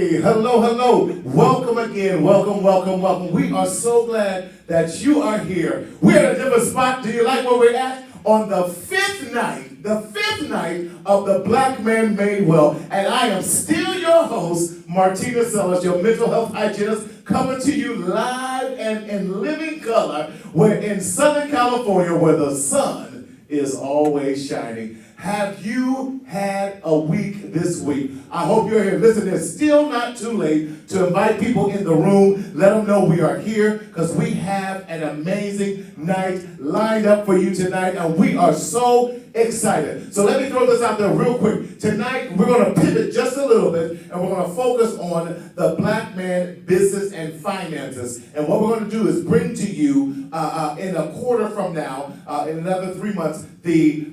Hey, hello, hello. Welcome again. Welcome, welcome, welcome. We are so glad that you are here. We're at a different spot. Do you like where we're at? On the fifth night of the Black Man Made Well. And I am still your host, Martina Sellers, your mental health hygienist, coming to you live and in living color. We're in Southern California where the sun is always shining. Have you had a week this week? I hope you're here. Listen, it's still not too late to invite people in the room. Let them know we are here because we have an amazing night lined up for you tonight, and we are so excited. So let me throw this out there real quick. Tonight, we're going to pivot just a little bit, and we're going to focus on the Black man business and finances. And what we're going to do is bring to you in a quarter from now, in another 3 months, the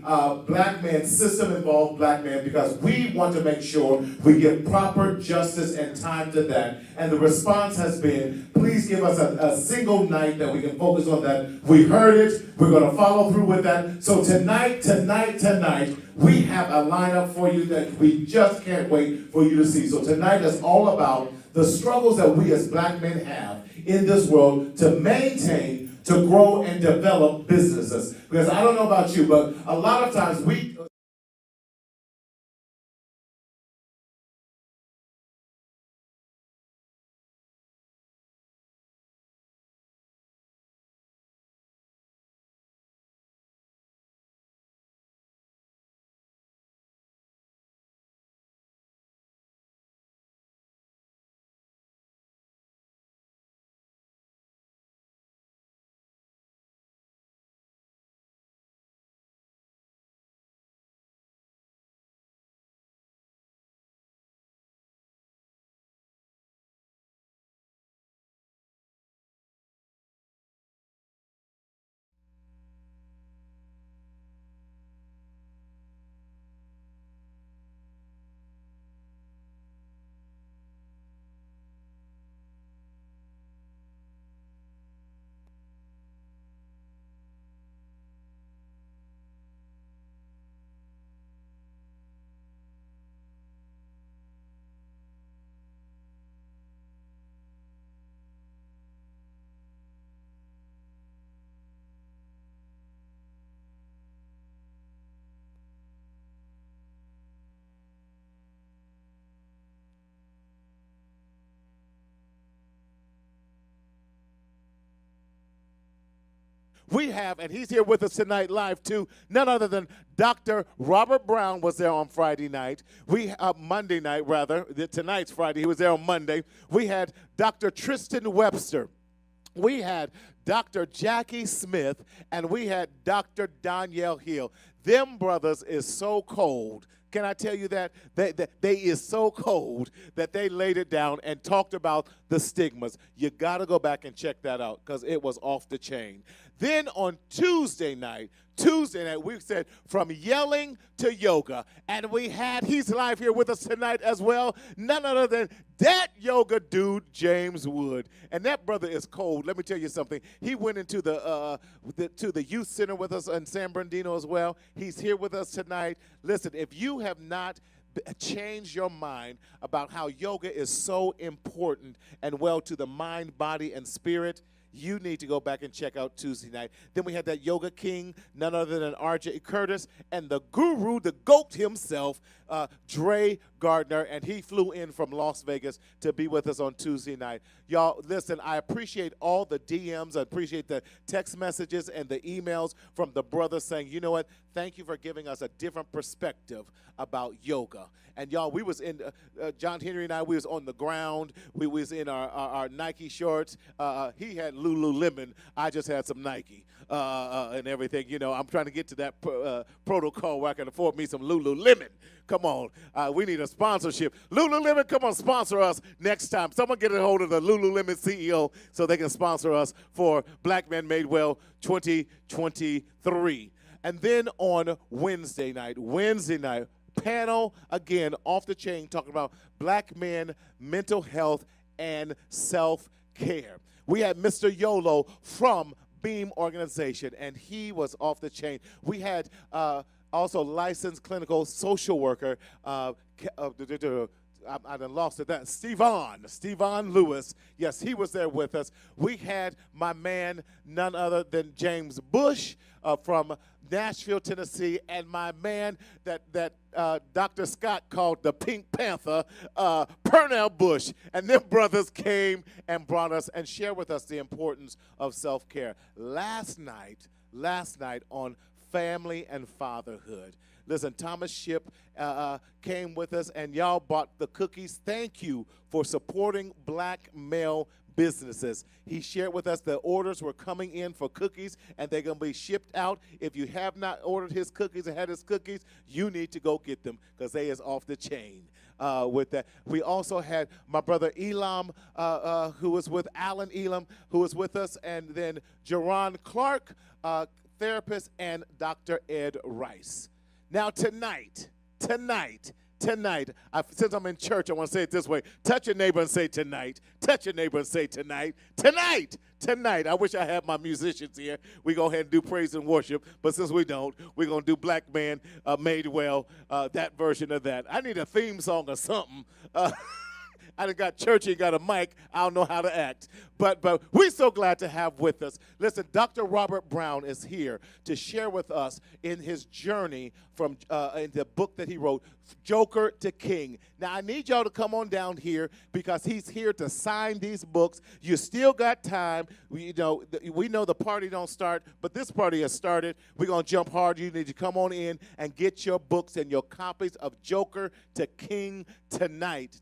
Black man system involved Black man, because we want to make sure we give proper justice and time to that. And the response has been, please give us a single night that we can focus on that. We heard it. We're going to follow through with that. So tonight, we have a lineup for you that we just can't wait for you to see. So tonight is all about the struggles that we as Black men have in this world to maintain, to grow, and develop businesses. Because I don't know about you, but a lot of times we have, and he's here with us tonight live too, none other than Dr. Robert Brown was there on Friday night. Monday night rather. Tonight's Friday. He was there on Monday. We had Dr. Tristan Webster. We had Dr. Jackie Smith, and we had Dr. Danielle Hill. Them brothers is so cold. Can I tell you that? They is so cold that they laid it down and talked about the stigmas. You got to go back and check that out because it was off the chain. Then on Tuesday night, we said from yelling to yoga. And he's live here with us tonight as well, none other than that yoga dude, James Wood. And that brother is cold. Let me tell you something. He went into to the youth center with us in San Bernardino as well. He's here with us tonight. Listen, if you have not changed your mind about how yoga is so important and well to the mind, body, and spirit, you need to go back and check out Tuesday night. Then we had that yoga king, none other than R.J. Curtis, and the guru, the GOAT himself, Dre Gardner, and he flew in from Las Vegas to be with us on Tuesday night. Y'all, listen, I appreciate all the DMs. I appreciate the text messages and the emails from the brothers saying, you know what, thank you for giving us a different perspective about yoga. And y'all, we was in, John Henry and I, we was on the ground. We was in our Nike shorts. He had Lululemon. I just had some Nike and everything. You know, I'm trying to get to that protocol where I can afford me some Lululemon. Come on. We need a sponsorship. Lululemon, come on, sponsor us next time. Someone get a hold of the Lululemon CEO so they can sponsor us for Black Men Made Well 2023. And then on Wednesday night, panel, again, off the chain, talking about Black men, mental health, and self-care. We had Mr. Yolo from Beam Organization, and he was off the chain. We had also licensed clinical social worker I done lost it. That Stevon Lewis. Yes, he was there with us. We had my man, none other than James Bush from Nashville, Tennessee, and my man that Dr. Scott called the Pink Panther, Pernell Bush. And them brothers came and brought us and shared with us the importance of self-care. Last night on family and fatherhood. Listen, Thomas Ship came with us, and y'all bought the cookies. Thank you for supporting black male businesses. He shared with us the orders were coming in for cookies, and they're going to be shipped out. If you have not ordered his cookies and had his cookies, you need to go get them because they is off the chain. With that, we also had my brother Elam, who was with Alan Elam, who was with us, and then Jerron Clark, therapist, and Dr. Ed Rice. Now tonight, since I'm in church, I want to say it this way. Touch your neighbor and say tonight. Touch your neighbor and say tonight. Tonight. I wish I had my musicians here. We go ahead and do praise and worship, but since we don't, we're going to do Black Man Made Well, that version of that. I need a theme song or something. I done got churchy, got a mic. I don't know how to act. But we're so glad to have with us. Listen, Dr. Robert Brown is here to share with us in his journey from in the book that he wrote, Joker to King. Now, I need y'all to come on down here because he's here to sign these books. You still got time. We know the party don't start, but this party has started. We're going to jump hard. You need to come on in and get your books and your copies of Joker to King tonight.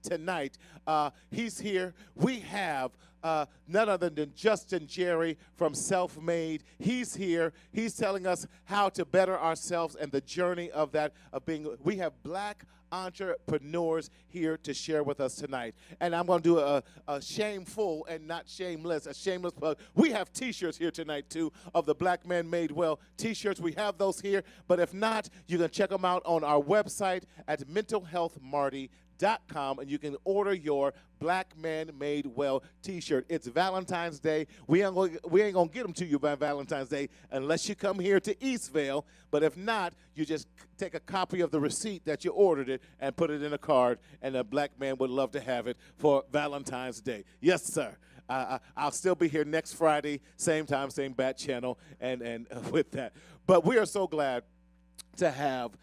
He's here. We have none other than Justin Jerry from Self-Made. He's here. He's telling us how to better ourselves and the journey of that, of being. We have black entrepreneurs here to share with us tonight. And I'm going to do a shameful and not shameless, a shameless plug. We have T-shirts here tonight, too, of the Black Man Made Well T-shirts. We have those here. But if not, you can check them out on our website at mentalhealthmarty.com, and you can order your Black Man Made Well T-shirt. It's Valentine's Day. We ain't gonna get them to you by Valentine's Day unless you come here to Eastvale. But if not, you just take a copy of the receipt that you ordered it and put it in a card, and a black man would love to have it for Valentine's Day. Yes, sir. I'll still be here next Friday, same time, same bat channel, and with that. But we are so glad to have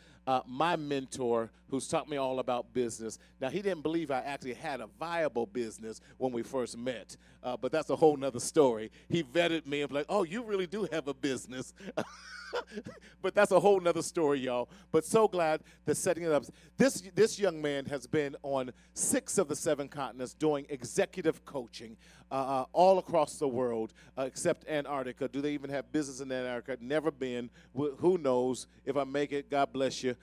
my mentor who's taught me all about business. Now, he didn't believe I actually had a viable business when we first met, but that's a whole nother story. He vetted me and was like, oh, you really do have a business. But that's a whole nother story, y'all. But so glad that setting it up. This young man has been on 6 of the 7 continents doing executive coaching all across the world except Antarctica. Do they even have business in Antarctica? Never been. Who knows? If I make it, God bless you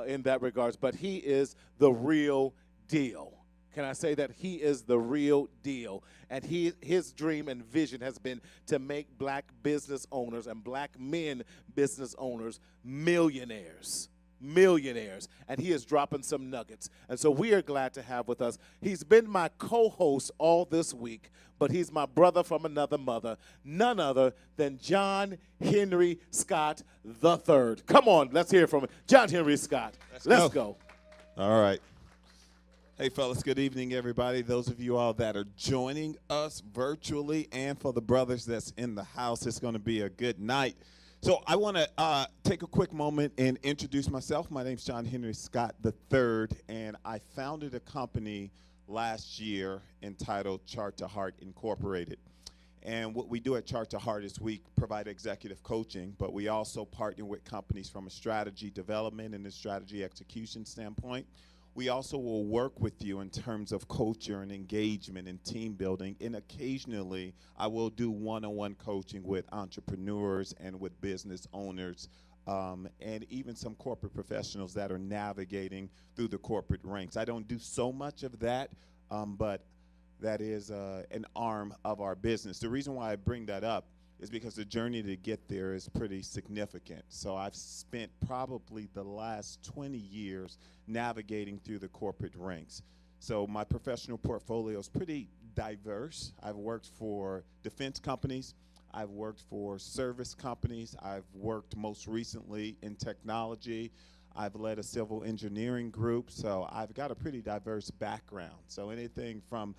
in that regards. But he is the real deal. Can I say that? He is the real deal. And his dream and vision has been to make black business owners and black men business owners millionaires. And he is dropping some nuggets. And so we are glad to have with us. He's been my co-host all this week, but he's my brother from another mother, none other than John Henry Scott III. Come on, let's hear from him. John Henry Scott. Let's go. All right. Hey, fellas, good evening, everybody. Those of you all that are joining us virtually, and for the brothers that's in the house, it's going to be a good night. So I want to take a quick moment and introduce myself. My name's John Henry Scott III, and I founded a company last year entitled Chart to Heart Incorporated. And what we do at Chart to Heart is we provide executive coaching, but we also partner with companies from a strategy development and a strategy execution standpoint. We also will work with you in terms of culture and engagement and team building. And occasionally, I will do one-on-one coaching with entrepreneurs and with business owners and even some corporate professionals that are navigating through the corporate ranks. I don't do so much of that, but that is an arm of our business. The reason why I bring that up is because the journey to get there is pretty significant. So I've spent probably the last 20 years navigating through the corporate ranks. So my professional portfolio is pretty diverse. I've worked for defense companies. I've worked for service companies. I've worked most recently in technology. I've led a civil engineering group, so I've got a pretty diverse background. So anything from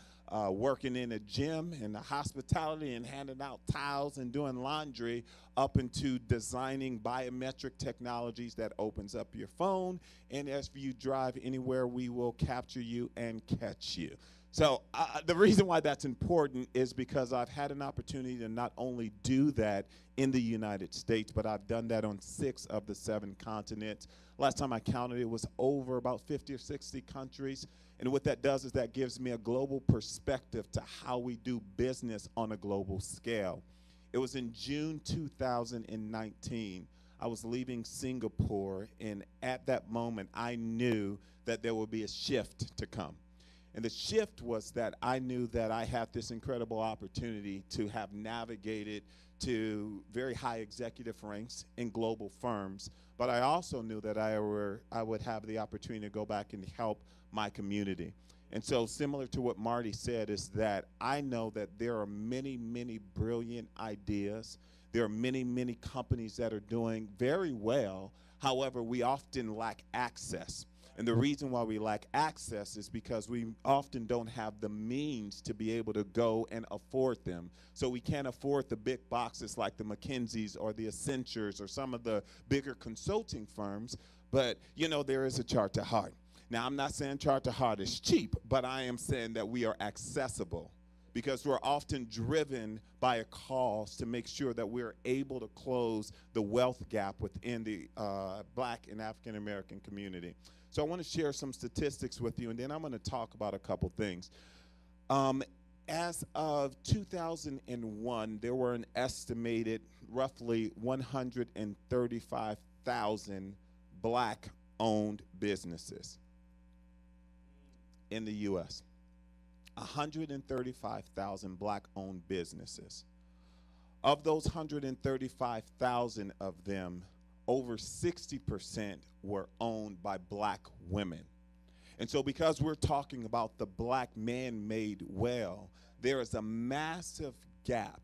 working in a gym and the hospitality and handing out towels and doing laundry up into designing biometric technologies that opens up your phone. And as you drive anywhere, we will capture you and catch you. So the reason why that's important is because I've had an opportunity to not only do that in the United States, but I've done that on 6 of the 7 continents. Last time I counted, it was over about 50 or 60 countries. And what that does is that gives me a global perspective to how we do business on a global scale. It was in June 2019. I was leaving Singapore, and at that moment, I knew that there would be a shift to come. And the shift was that I knew that I had this incredible opportunity to have navigated to very high executive ranks in global firms, but I also knew that I would have the opportunity to go back and help my community. And so similar to what Marty said is that I know that there are many, many brilliant ideas. There are many, many companies that are doing very well. However, we often lack access. And the reason why we lack access is because we often don't have the means to be able to go and afford them. So we can't afford the big boxes like the McKinseys or the Accentures or some of the bigger consulting firms. But, you know, there is a chart to heart. Now, I'm not saying chart to heart is cheap, but I am saying that we are accessible because we're often driven by a cause to make sure that we're able to close the wealth gap within the Black and African American community. So I want to share some statistics with you, and then I'm going to talk about a couple things. As of 2001, there were an estimated roughly 135,000 Black-owned businesses in the U.S. 135,000 Black-owned businesses. Of those 135,000 of them, over 60% were owned by Black women. And so because we're talking about the Black man made well, there is a massive gap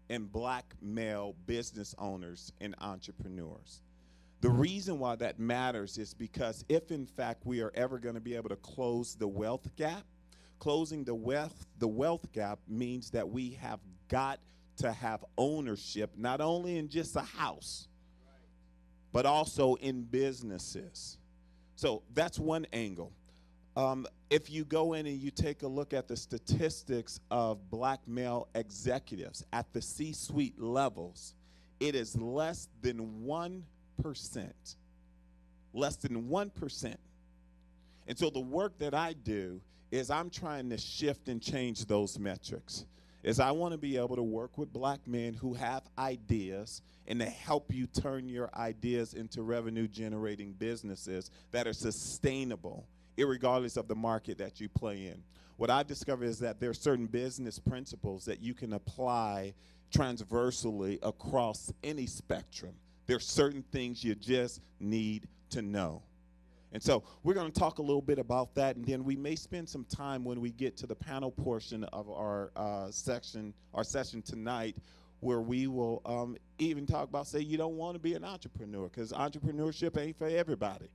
in Black male business owners and entrepreneurs. The reason why that matters is because if in fact we are ever going to be able to close the wealth gap, closing the wealth gap means that we have got to have ownership, not only in just a house, but also in businesses. So that's one angle. If you go in and you take a look at the statistics of Black male executives at the C-suite levels, it is less than 1%. Less than 1%. And so the work that I do is I'm trying to shift and change those metrics. Is I want to be able to work with Black men who have ideas and to help you turn your ideas into revenue generating businesses that are sustainable, irregardless of the market that you play in. What I've discovered is that there are certain business principles that you can apply transversally across any spectrum. There are certain things you just need to know. And so we're going to talk a little bit about that, and then we may spend some time when we get to the panel portion of our session tonight, where we will even talk about, say, you don't want to be an entrepreneur because entrepreneurship ain't for everybody.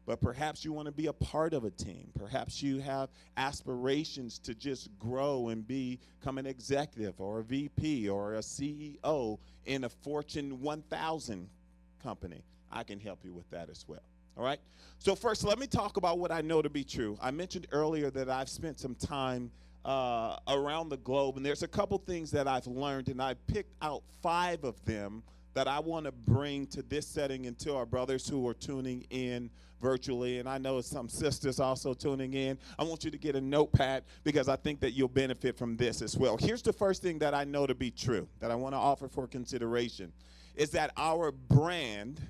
But perhaps you want to be a part of a team. Perhaps you have aspirations to just grow and become an executive or a VP or a CEO in a Fortune 1000 company. I can help you with that as well. All right? So first, let me talk about what I know to be true. I mentioned earlier that I've spent some time around the globe, and there's a couple things that I've learned, and I picked out 5 of them that I want to bring to this setting and to our brothers who are tuning in virtually, and I know some sisters also tuning in. I want you to get a notepad because I think that you'll benefit from this as well. Here's the first thing that I know to be true that I want to offer for consideration is that our brand,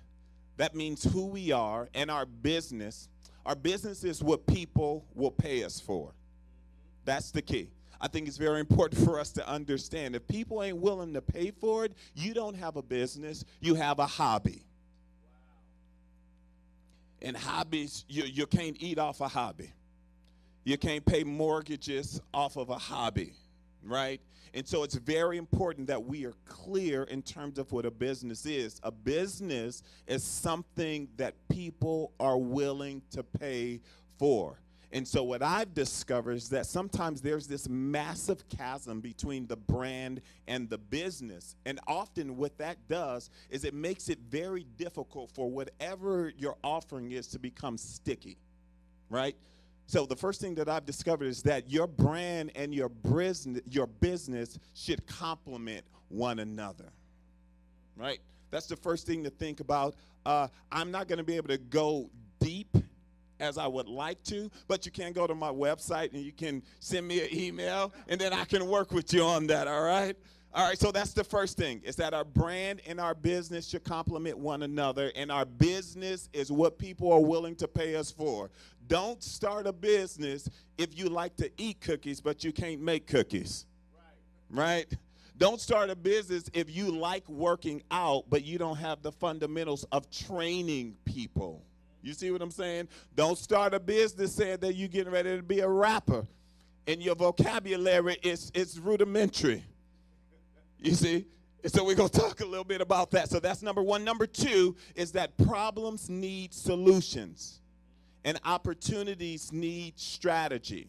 that means who we are, and our business is what people will pay us for. That's the key. I think it's very important for us to understand. If people ain't willing to pay for it, you don't have a business, you have a hobby. Wow. And hobbies, you can't eat off a hobby. You can't pay mortgages off of a hobby. right? And so it's very important that we are clear in terms of what a business is. A business is something that people are willing to pay for. And so what I've discovered is that sometimes there's this massive chasm between the brand and the business. And often what that does is it makes it very difficult for whatever your offering is to become sticky, right? So the first thing that I've discovered is that your brand and your business should complement one another, right? That's the first thing to think about. I'm not going to be able to go deep as I would like to, but you can go to my website and you can send me an email, and then I can work with you on that, all right? All right, so that's the first thing, is that our brand and our business should complement one another, and our business is what people are willing to pay us for. Don't start a business if you like to eat cookies, but you can't make cookies, right? Don't start a business if you like working out, but you don't have the fundamentals of training people. You see what I'm saying? Don't start a business saying that you're getting ready to be a rapper and your vocabulary is rudimentary. You see? And so we're going to talk a little bit about that. So that's number one. Number two is that problems need solutions and opportunities need strategy.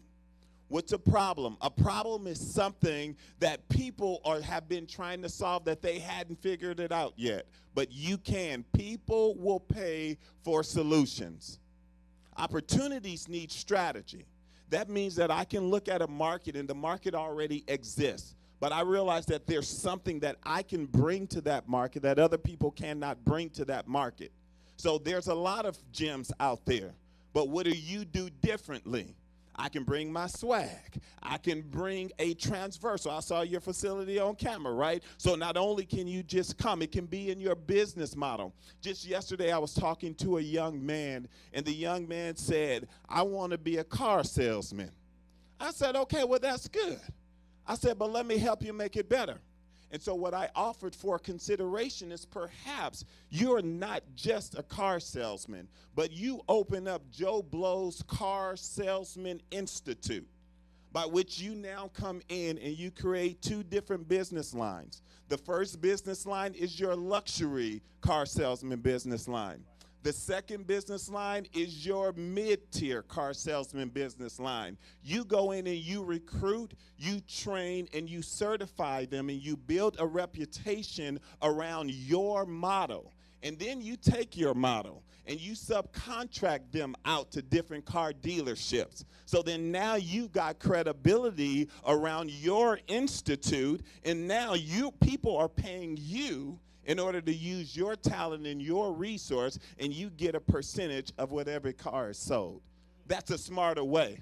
What's a problem? A problem is something that people have been trying to solve that they hadn't figured it out yet. But you can. People will pay for solutions. Opportunities need strategy. That means that I can look at a market and the market already exists. But I realize that there's something that I can bring to that market that other people cannot bring to that market. So there's a lot of gems out there. But what do you do differently? I can bring my swag. I can bring a transversal. I saw your facility on camera, right? So not only can you just come, it can be in your business model. Just yesterday I was talking to a young man, and the young man said, I want to be a car salesman. I said, okay, well, that's good. I said, but let me help you make it better. And so what I offered for consideration is perhaps you're not just a car salesman, but you open up Joe Blow's Car Salesman Institute, by which you now come in and you create two different business lines. The first business line is your luxury car salesman business line. The second business line is your mid-tier car salesman business line. You go in and you recruit, you train, and you certify them, and you build a reputation around your model. And then you take your model and you subcontract them out to different car dealerships. So then now you've got credibility around your institute, and now people are paying you in order to use your talent and your resource, and you get a percentage of whatever car is sold. That's a smarter way.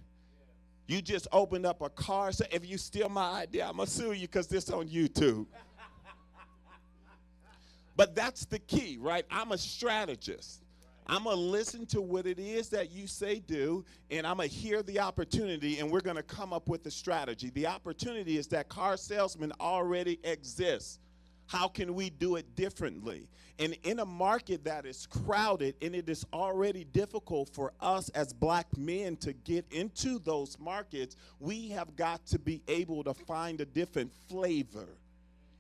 You just opened up a car. So if you steal my idea, I'm going to sue you because this on YouTube. But that's the key, right? I'm a strategist. I'm going to listen to what it is that you say do, and I'm going to hear the opportunity, and we're going to come up with a strategy. The opportunity is that car salesmen already exist. How can we do it differently? And in a market that is crowded, and it is already difficult for us as black men to get into those markets, we have got to be able to find a different flavor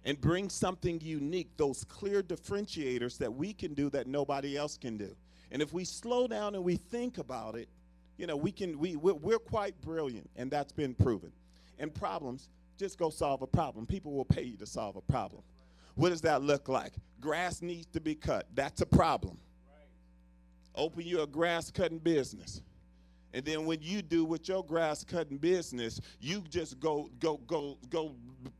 and bring something unique, those clear differentiators that we can do that nobody else can do. And if we slow down and we think about it, you know, we're quite brilliant, and that's been proven. And problems, just go solve a problem. People will pay you to solve a problem. What does that look like? Grass needs to be cut. That's a problem. Right. Open you a grass cutting business. And then when you do with your grass cutting business, you just go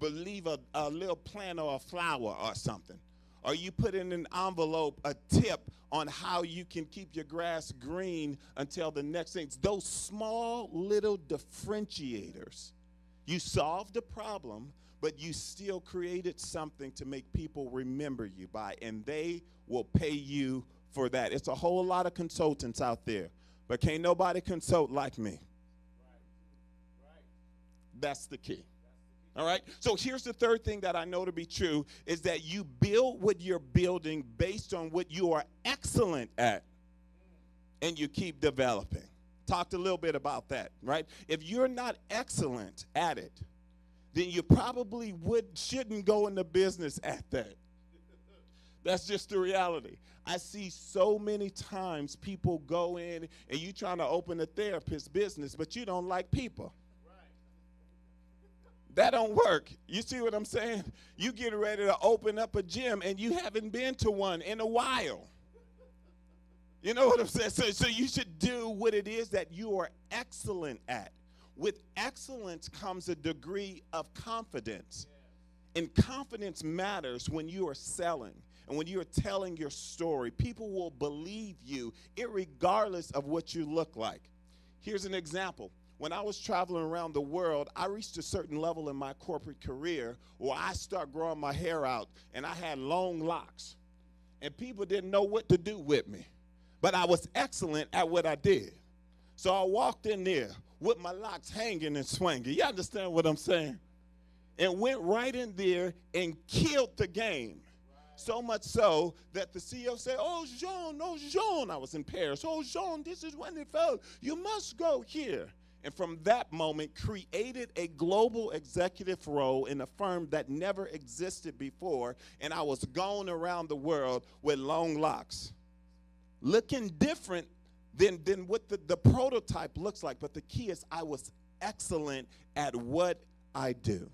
believe a little plant or a flower or something. Or you put in an envelope a tip on how you can keep your grass green until the next thing. Those small little differentiators. You solved the problem, but you still created something to make people remember you by, and they will pay you for that. It's a whole lot of consultants out there, but can't nobody consult like me. Right. That's the key. All right? So here's the third thing that I know to be true, is that you build what you're building based on what you are excellent at, and you keep developing. Talked a little bit about that, right? If you're not excellent at it, then you probably shouldn't go into business at that. That's just the reality. I see so many times people go in and you trying to open a therapist business, but you don't like people. That don't work. You see what I'm saying? You get ready to open up a gym and you haven't been to one in a while. You know what I'm saying? So you should do what it is that you are excellent at. With excellence comes a degree of confidence. And confidence matters when you are selling and when you are telling your story. People will believe you irregardless of what you look like. Here's an example. When I was traveling around the world, I reached a certain level in my corporate career where I started growing my hair out and I had long locks. And people didn't know what to do with me. But I was excellent at what I did. So I walked in there with my locks hanging and swinging. You understand what I'm saying? And went right in there and killed the game. So much so that the CEO said, "Oh, Jean, I was in Paris. Oh, Jean, this is wonderful. You must go here." And from that moment, created a global executive role in a firm that never existed before. And I was going around the world with long locks, looking different than what the prototype looks like. But the key is I was excellent at what I do.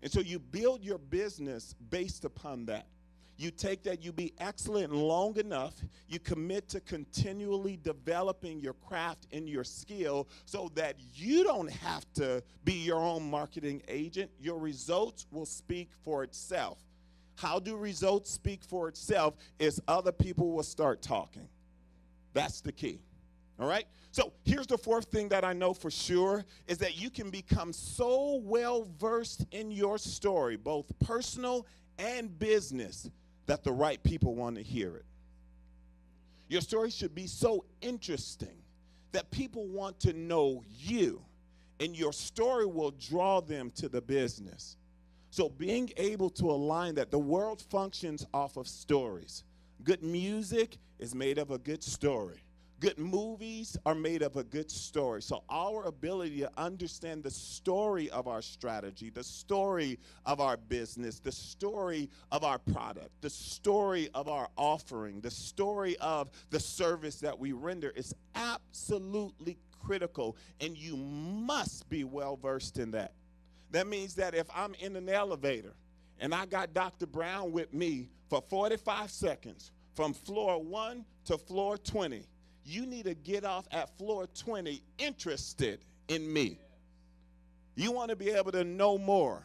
And so you build your business based upon that. You take that, you be excellent long enough, you commit to continually developing your craft and your skill so that you don't have to be your own marketing agent. Your results will speak for itself. How do results speak for itself? Is other people will start talking. That's the key. All right? So here's the fourth thing that I know for sure is that you can become so well versed in your story, both personal and business, that the right people want to hear it. Your story should be so interesting that people want to know you, and your story will draw them to the business. So being able to align that, the world functions off of stories. Good music is made of a good story. Good movies are made of a good story. So our ability to understand the story of our strategy, the story of our business, the story of our product, the story of our offering, the story of the service that we render is absolutely critical, and you must be well versed in that. That means that if I'm in an elevator and I got Dr. Brown with me for 45 seconds from floor 1 to floor 20, you need to get off at floor 20 interested in me. You want to be able to know more.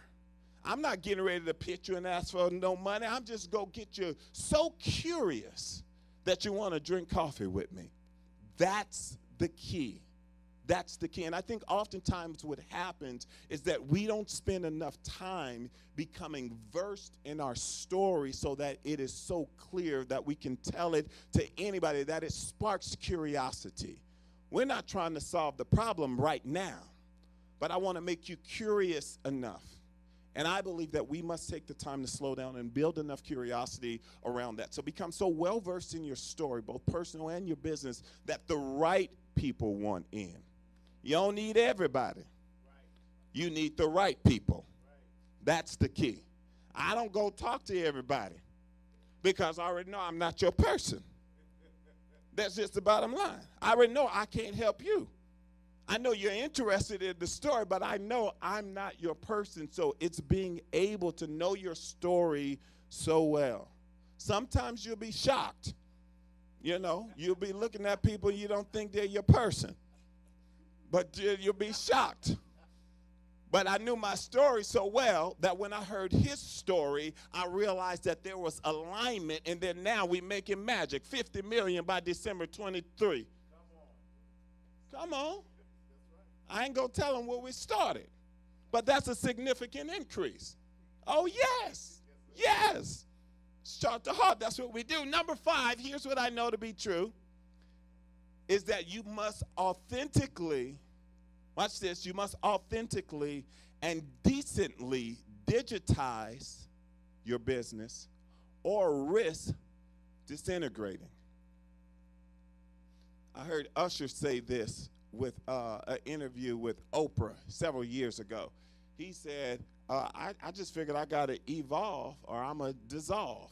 I'm not getting ready to pitch you and ask for no money. I'm just going to get you so curious that you want to drink coffee with me. That's the key. That's the key. And I think oftentimes what happens is that we don't spend enough time becoming versed in our story so that it is so clear that we can tell it to anybody, that it sparks curiosity. We're not trying to solve the problem right now, but I want to make you curious enough. And I believe that we must take the time to slow down and build enough curiosity around that. So become so well versed in your story, both personal and your business, that the right people want in. You don't need everybody. You need the right people. That's the key. I don't go talk to everybody because I already know I'm not your person. That's just the bottom line. I already know I can't help you. I know you're interested in the story, but I know I'm not your person. So it's being able to know your story so well. Sometimes you'll be shocked. You know, you'll be looking at people you don't think they're your person. But you'll be shocked. But I knew my story so well that when I heard his story, I realized that there was alignment, and then now we making magic. 50 million by December 23. Come on. I ain't going to tell them where we started. But that's a significant increase. Oh, yes. Yes. Start to heart. That's what we do. Number 5, here's what I know to be true, is that you must authentically, watch this, you must authentically and decently digitize your business or risk disintegrating. I heard Usher say this with an interview with Oprah several years ago. He said, I just figured I got to evolve or I'm going to dissolve.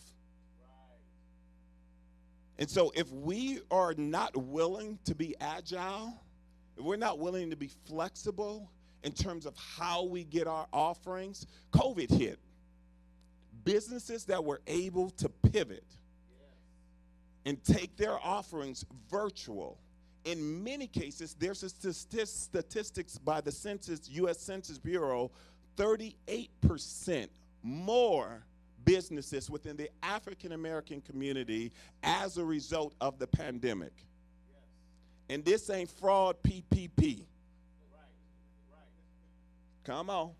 And so if we are not willing to be agile, if we're not willing to be flexible in terms of how we get our offerings, COVID hit. Businesses that were able to pivot and take their offerings virtual. In many cases, there's statistics by the Census, U.S. Census Bureau, 38% more businesses within the African American community as a result of the pandemic. And this ain't fraud PPP. Come on.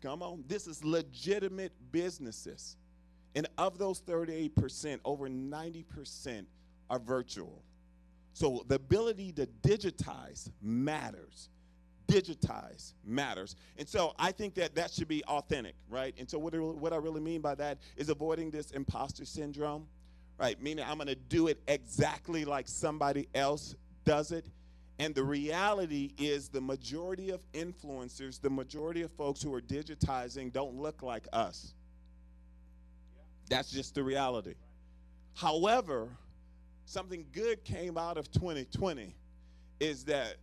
Come on. This is legitimate businesses. And of those 38%, over 90% are virtual. So the ability to digitize matters. Digitize matters. And so I think that that should be authentic, right? And so what I really mean by that is avoiding this imposter syndrome, right? Meaning I'm going to do it exactly like somebody else does it. And the reality is the majority of influencers, the majority of folks who are digitizing don't look like us. That's just the reality. However, something good came out of 2020 is that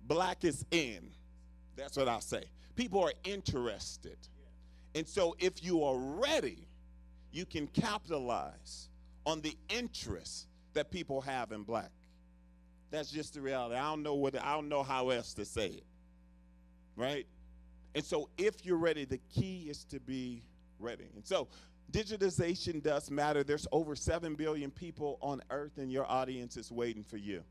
black is in. That's what I'll say. People are interested. And so if you are ready, you can capitalize on the interest that people have in black. That's just the reality. I don't know how else to say it. Right? And so if you're ready, the key is to be ready. And so digitization does matter. There's over 7 billion people on earth, and your audience is waiting for you.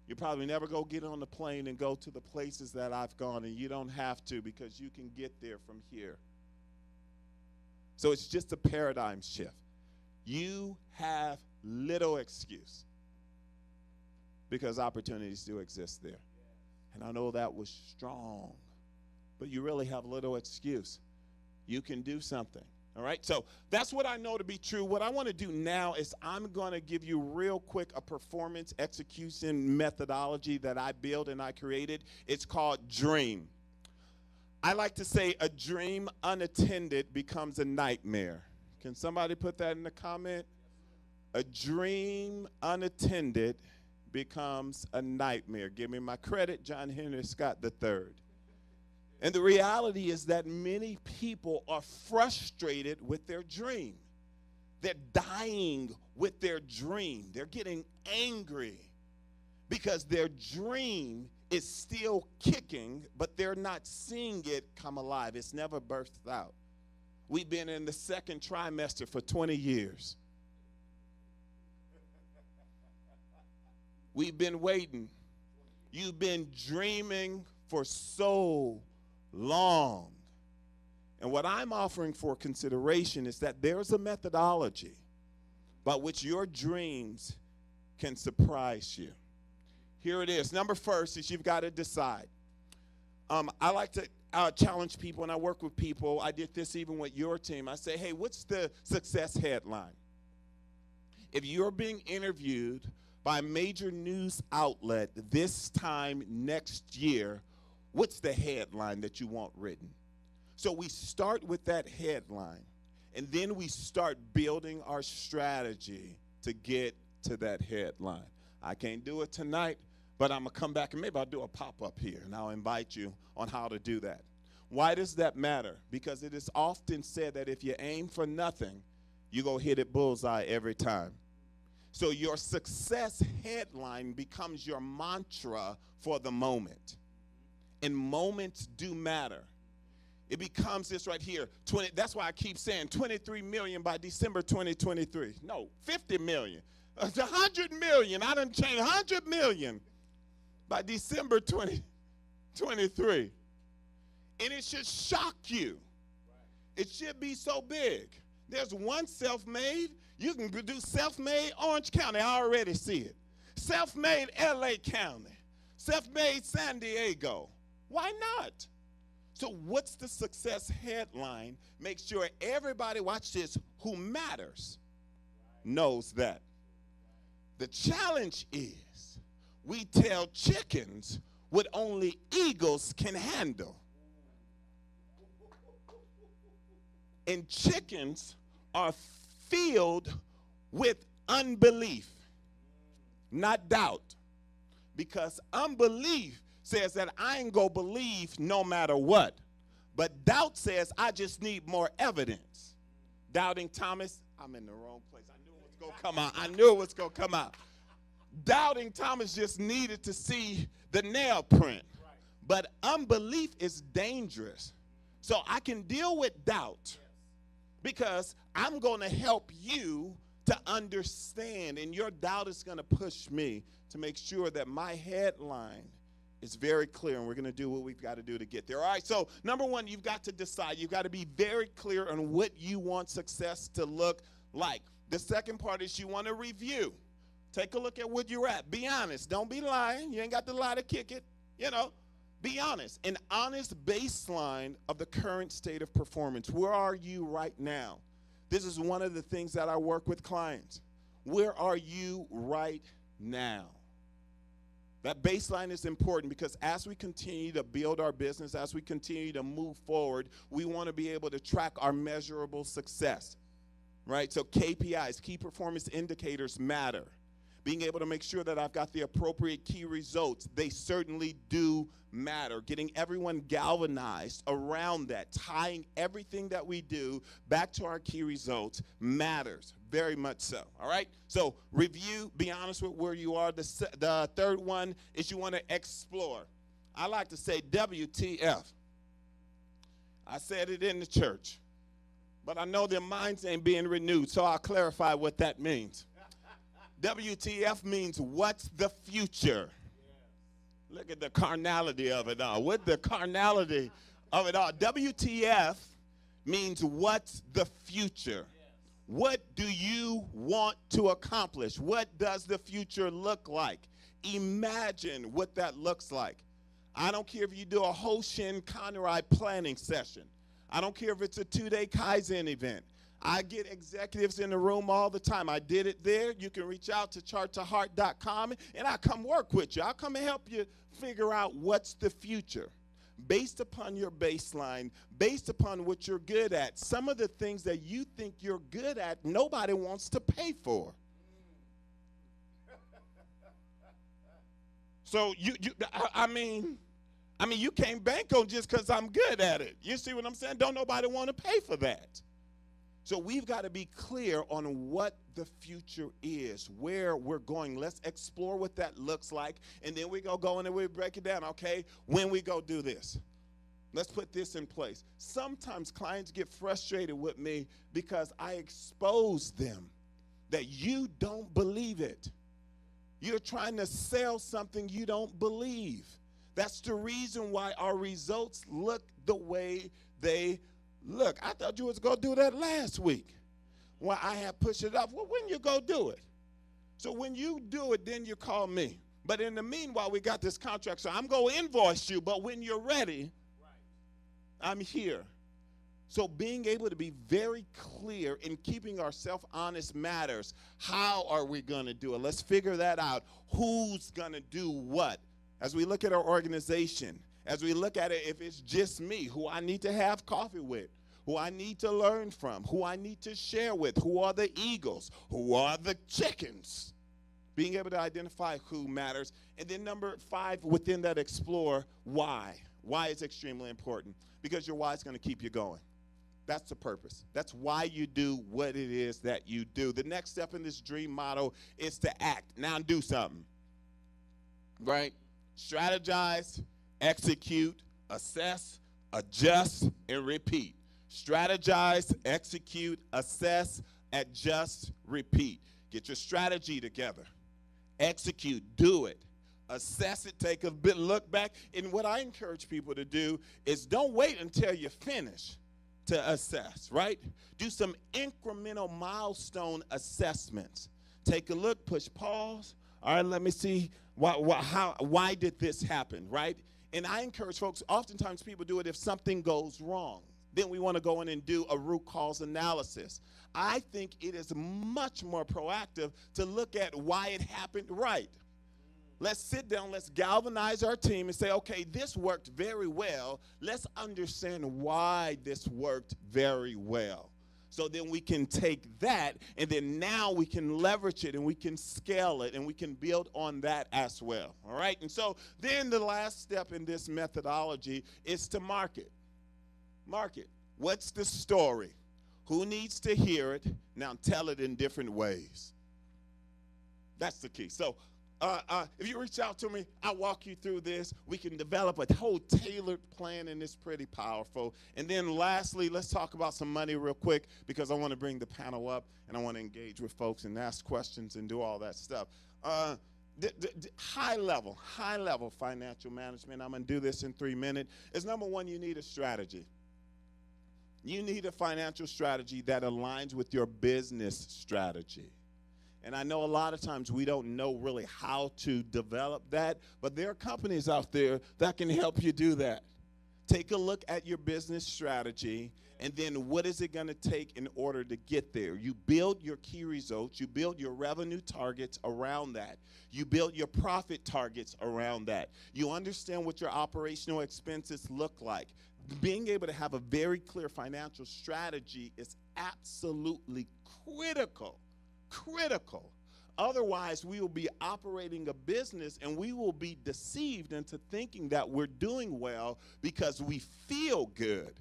You probably never go get on the plane and go to the places that I've gone, and you don't have to because you can get there from here. So it's just a paradigm shift. You have little excuse because opportunities do exist there. And I know that was strong, but you really have little excuse. You can do something. All right, so that's what I know to be true. What I want to do now is I'm going to give you real quick a performance execution methodology that I built and I created. It's called DREAM. I like to say a dream unattended becomes a nightmare. Can somebody put that in the comment? A dream unattended becomes a nightmare. Give me my credit, John Henry Scott III. And the reality is that many people are frustrated with their dream. They're dying with their dream. They're getting angry because their dream is still kicking, but they're not seeing it come alive. It's never birthed out. We've been in the second trimester for 20 years. We've been waiting. You've been dreaming for so long. And what I'm offering for consideration is that there's a methodology by which your dreams can surprise you. Here it is. Number first is you've got to decide. I like to challenge people, and I work with people. I did this even with your team. I say, hey, what's the success headline? If you're being interviewed by a major news outlet this time next year, what's the headline that you want written? So we start with that headline, and then we start building our strategy to get to that headline. I can't do it tonight, but I'm going to come back, and maybe I'll do a pop-up here, and I'll invite you on how to do that. Why does that matter? Because it is often said that if you aim for nothing, you go hit it bullseye every time. So your success headline becomes your mantra for the moment. And moments do matter. It becomes this right here. That's why I keep saying 23 million by December 2023. No, 50 million. 100 million. I done changed 100 million by December 2023. And it should shock you. It should be so big. There's one self-made. You can do self-made Orange County. I already see it. Self-made LA County. Self-made San Diego. Why not? So what's the success headline? Make sure everybody, watch this, who matters knows that. The challenge is we tell chickens what only eagles can handle. And chickens are filled with unbelief, not doubt. Because unbelief says that I ain't gonna believe no matter what. But doubt says I just need more evidence. Doubting Thomas, I'm in the wrong place. I knew it was gonna come out. I knew it was gonna come out. Doubting Thomas just needed to see the nail print. But unbelief is dangerous. So I can deal with doubt because I'm going to help you to understand, and your doubt is going to push me to make sure that my headline is very clear, and we're going to do what we've got to do to get there. All right, so number one, you've got to decide. You've got to be very clear on what you want success to look like. The second part is you want to review. Take a look at what you're at. Be honest. Don't be lying. You ain't got to lie to kick it. You know, be honest. An honest baseline of the current state of performance. Where are you right now? This is one of the things that I work with clients. Where are you right now? That baseline is important because as we continue to build our business, as we continue to move forward, we want to be able to track our measurable success, right? So KPIs, key performance indicators, matter. Being able to make sure that I've got the appropriate key results, they certainly do matter. Getting everyone galvanized around that, tying everything that we do back to our key results matters, very much so, all right? So review, be honest with where you are. The third one is you want to explore. I like to say WTF. I said it in the church, but I know their minds ain't being renewed, so I'll clarify what that means. WTF means what's the future? Look at the carnality of it all. What the carnality of it all. WTF means what's the future? What do you want to accomplish? What does the future look like? Imagine what that looks like. I don't care if you do a Hoshin Conrad planning session. I don't care if it's a 2-day Kaizen event. I get executives in the room all the time. I did it there. You can reach out to charttoheart.com, and I'll come work with you. I'll come and help you figure out what's the future. Based upon your baseline, based upon what you're good at, some of the things that you think you're good at, nobody wants to pay for. So I mean, you can't bank on just because I'm good at it. You see what I'm saying? Don't nobody want to pay for that. So we've got to be clear on what the future is, where we're going. Let's explore what that looks like, and then we go in and we break it down, okay? When we go do this, let's put this in place. Sometimes clients get frustrated with me because I expose them that you don't believe it. You're trying to sell something you don't believe. That's the reason why our results look the way they look. I thought you was going to do that last week. Well, I had pushed it off. Well, when you go do it? So when you do it, then you call me. But in the meanwhile, we got this contract, so I'm going to invoice you. But when you're ready, I'm here. So being able to be very clear in keeping ourselves honest matters. How are we going to do it? Let's figure that out. Who's going to do what? As we look at our organization, as we look at it, if it's just me, who I need to have coffee with, who I need to learn from, who I need to share with, who are the eagles, who are the chickens. Being able to identify who matters. And then number 5, within that explore, why. Why is extremely important because your why is going to keep you going. That's the purpose. That's why you do what it is that you do. The next step in this dream model is to act. Now do something, right? Strategize, execute, assess, adjust, and repeat. Strategize, execute, assess, adjust, repeat. Get your strategy together. Execute, do it. Assess it, take a bit look back. And what I encourage people to do is don't wait until you finish to assess, right? Do some incremental milestone assessments. Take a look, push pause. All right, let me see why did this happen, right? And I encourage folks, oftentimes people do it if something goes wrong. Then we want to go in and do a root cause analysis. I think it is much more proactive to look at why it happened right. Let's sit down, let's galvanize our team and say, okay, this worked very well. Let's understand why this worked very well. So then we can take that, and then now we can leverage it, and we can scale it, and we can build on that as well. All right? And so then the last step in this methodology is to market. Market. What's the story? Who needs to hear it? Now tell it in different ways. That's the key. So if you reach out to me, I'll walk you through this. We can develop a whole tailored plan, and it's pretty powerful. And then lastly, let's talk about some money real quick, because I want to bring the panel up, and I want to engage with folks and ask questions and do all that stuff. High level financial management, I'm going to do this in 3 minutes, is number one, you need a strategy. You need a financial strategy that aligns with your business strategy. And I know a lot of times we don't know really how to develop that, but there are companies out there that can help you do that. Take a look at your business strategy, and then what is it going to take in order to get there? You build your key results. You build your revenue targets around that. You build your profit targets around that. You understand what your operational expenses look like. Being able to have a very clear financial strategy is absolutely critical. Otherwise, we will be operating a business, and we will be deceived into thinking that we're doing well because we feel good. Right.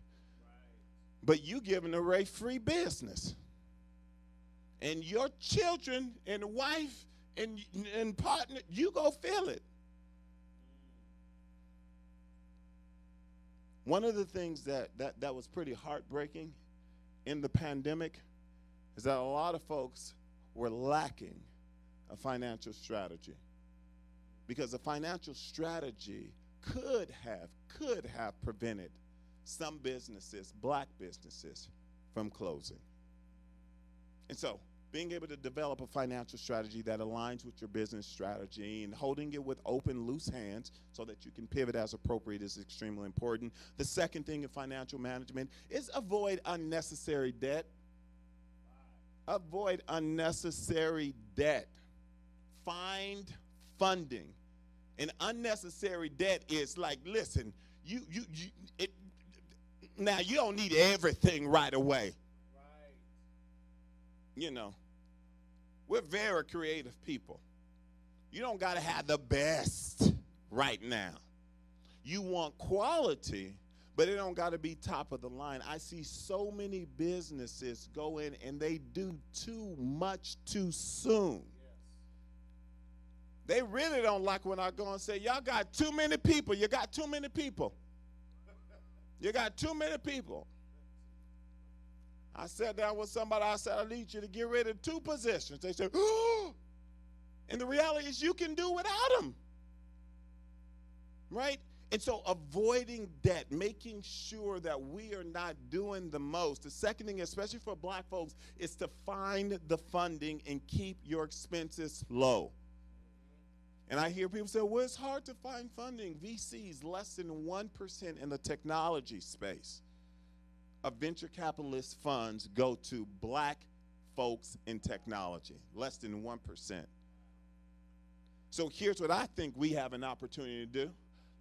But you giving away free business. And your children and wife and partner, you go feel it. One of the things that was pretty heartbreaking in the pandemic is that a lot of folks were lacking a financial strategy, because a financial strategy could have prevented some businesses, black businesses, from closing. And so being able to develop a financial strategy that aligns with your business strategy and holding it with open, loose hands so that you can pivot as appropriate is extremely important. The second thing in financial management is avoid unnecessary debt. Avoid unnecessary debt. Find funding. And unnecessary debt is like, listen, now you don't need everything right away. Right. You know, we're very creative people. You don't got to have the best right now. You want quality, but it don't got to be top of the line. I see so many businesses go in and they do too much too soon. Yes. They really don't like when I go and say, y'all got too many people. You got too many people. You got too many people. I sat down with somebody, I said, I need you to get rid of 2 positions. They said, oh, and the reality is you can do without them. Right? And so avoiding debt, making sure that we are not doing the most. The second thing, especially for black folks, is to find the funding and keep your expenses low. And I hear people say, well, it's hard to find funding. VCs, less than 1% in the technology space of venture capitalist funds go to black folks in technology, less than 1%. So here's what I think we have an opportunity to do.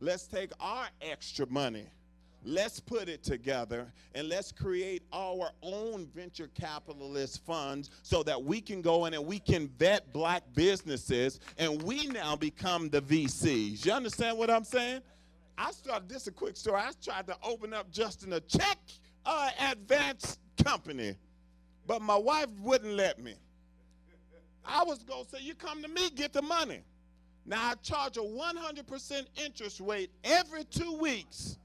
Let's take our extra money, let's put it together, and let's create our own venture capitalist funds so that we can go in and we can vet black businesses, and we now become the VCs. You understand what I'm saying? I started, this is a quick story. I tried to open up Justin a check advance company, but my wife wouldn't let me. I was going to say, you come to me, get the money. Now, I charge a 100% interest rate every 2 weeks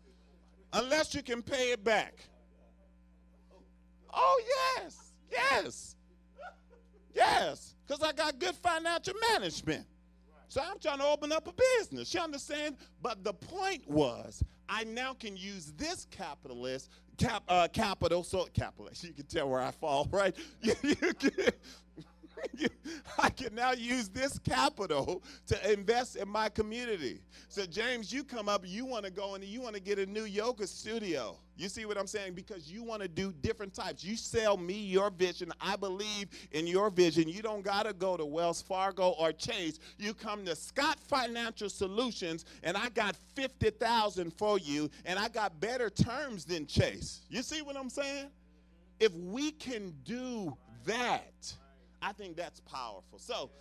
unless you can pay it back. Oh, yes, because I got good financial management. So I'm trying to open up a business, you understand? But the point was, I now can use this capital, so capitalist, you can tell where I fall, right? I can now use this capital to invest in my community. So James, you come up, you want to go and you want to get a new yoga studio. You see what I'm saying? Because you want to do different types. You sell me your vision. I believe in your vision. You don't got to go to Wells Fargo or Chase. You come to Scott Financial Solutions, and I got $50,000 for you, and I got better terms than Chase. You see what I'm saying? If we can do that, I think that's powerful. So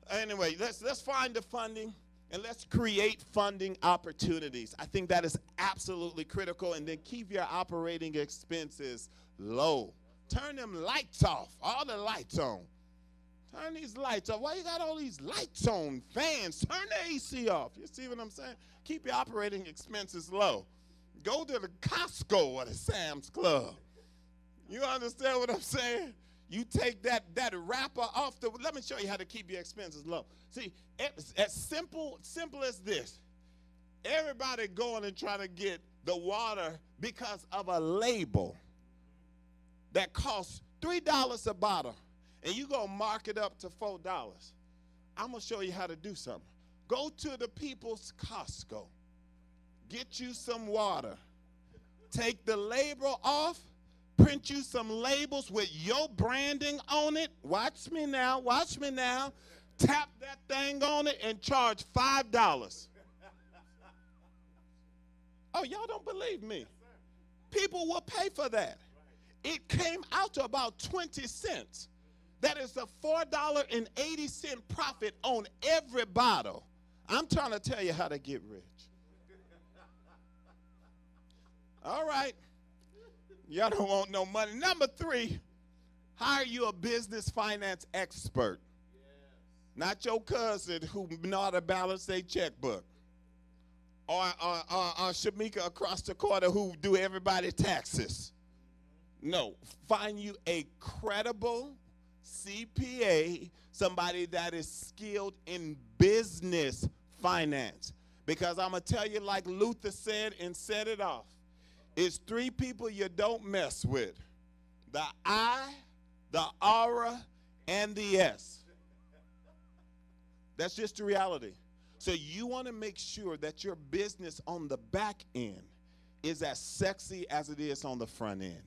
anyway, let's find the funding and let's create funding opportunities. I think that is absolutely critical. And then keep your operating expenses low. Turn them lights off, all the lights on. Turn these lights off. Why you got all these lights on, fans? Turn the AC off. You see what I'm saying? Keep your operating expenses low. Go to the Costco or the Sam's Club. You understand what I'm saying? You take that wrapper off the, let me show you how to keep your expenses low. See, as simple as this. Everybody going and trying to get the water because of a label that costs $3 a bottle, and you gonna mark it up to $4. I'm gonna show you how to do something. Go to the People's Costco. Get you some water. Take the label off. Print you some labels with your branding on it. Watch me now. Watch me now. Tap that thing on it and charge $5. Oh, y'all don't believe me? People will pay for that. It came out to about 20 cents. That is a $4.80 profit on every bottle. I'm trying to tell you how to get rich. All right. Y'all don't want no money. Number 3, hire you a business finance expert. Yes. Not your cousin who know how to balance their checkbook. Or Shamika across the corner who do everybody's taxes. No, find you a credible CPA, somebody that is skilled in business finance. Because I'm going to tell you like Luther said and set it off. It's 3 people you don't mess with. The I, the aura, and the S. That's just the reality. So you want to make sure that your business on the back end is as sexy as it is on the front end.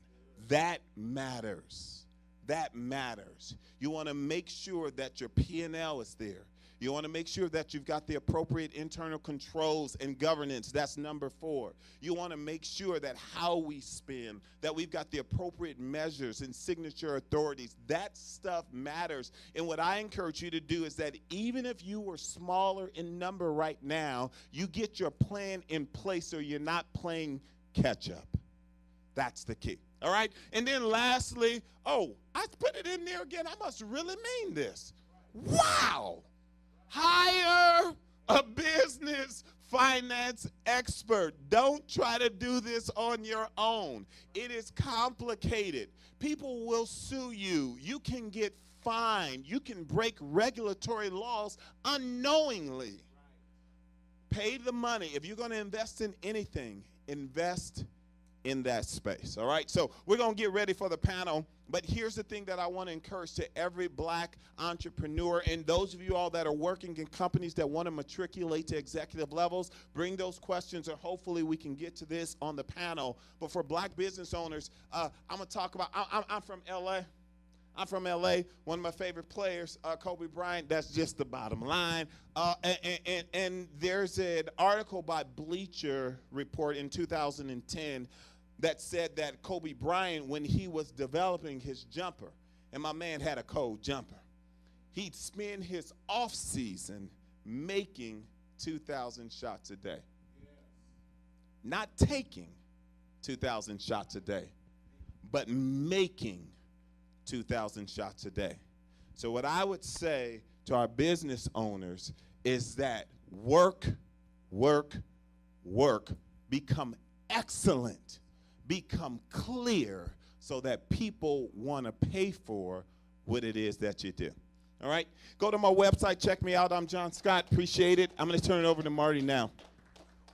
That matters. That matters. You want to make sure that your P&L is there. You want to make sure that you've got the appropriate internal controls and governance. That's number 4. You want to make sure that how we spend, that we've got the appropriate measures and signature authorities. That stuff matters. And what I encourage you to do is that even if you were smaller in number right now, you get your plan in place so you're not playing catch up. That's the key. All right? And then lastly, I put it in there again. I must really mean this. Wow. Hire a business finance expert. Don't try to do this on your own. It is complicated. People will sue you. You can get fined. You can break regulatory laws unknowingly. Pay the money. If you're going to invest in anything, invest in that space. All right? So we're going to get ready for the panel. But here's the thing that I want to encourage to every black entrepreneur and those of you all that are working in companies that want to matriculate to executive levels, bring those questions and hopefully we can get to this on the panel. But for black business owners, I'm going to talk about, I'm from L.A. I'm from L.A. One of my favorite players, Kobe Bryant. That's just the bottom line. And there's an article by Bleacher Report in 2010 that said that Kobe Bryant, when he was developing his jumper, and my man had a cold jumper, he'd spend his off season making 2,000 shots a day. Yes. Not taking 2,000 shots a day, but making 2,000 shots a day. So what I would say to our business owners is that work, become excellent, become clear so that people want to pay for what it is that you do. All right? Go to my website. Check me out. I'm John Scott. Appreciate it. I'm going to turn it over to Marty now.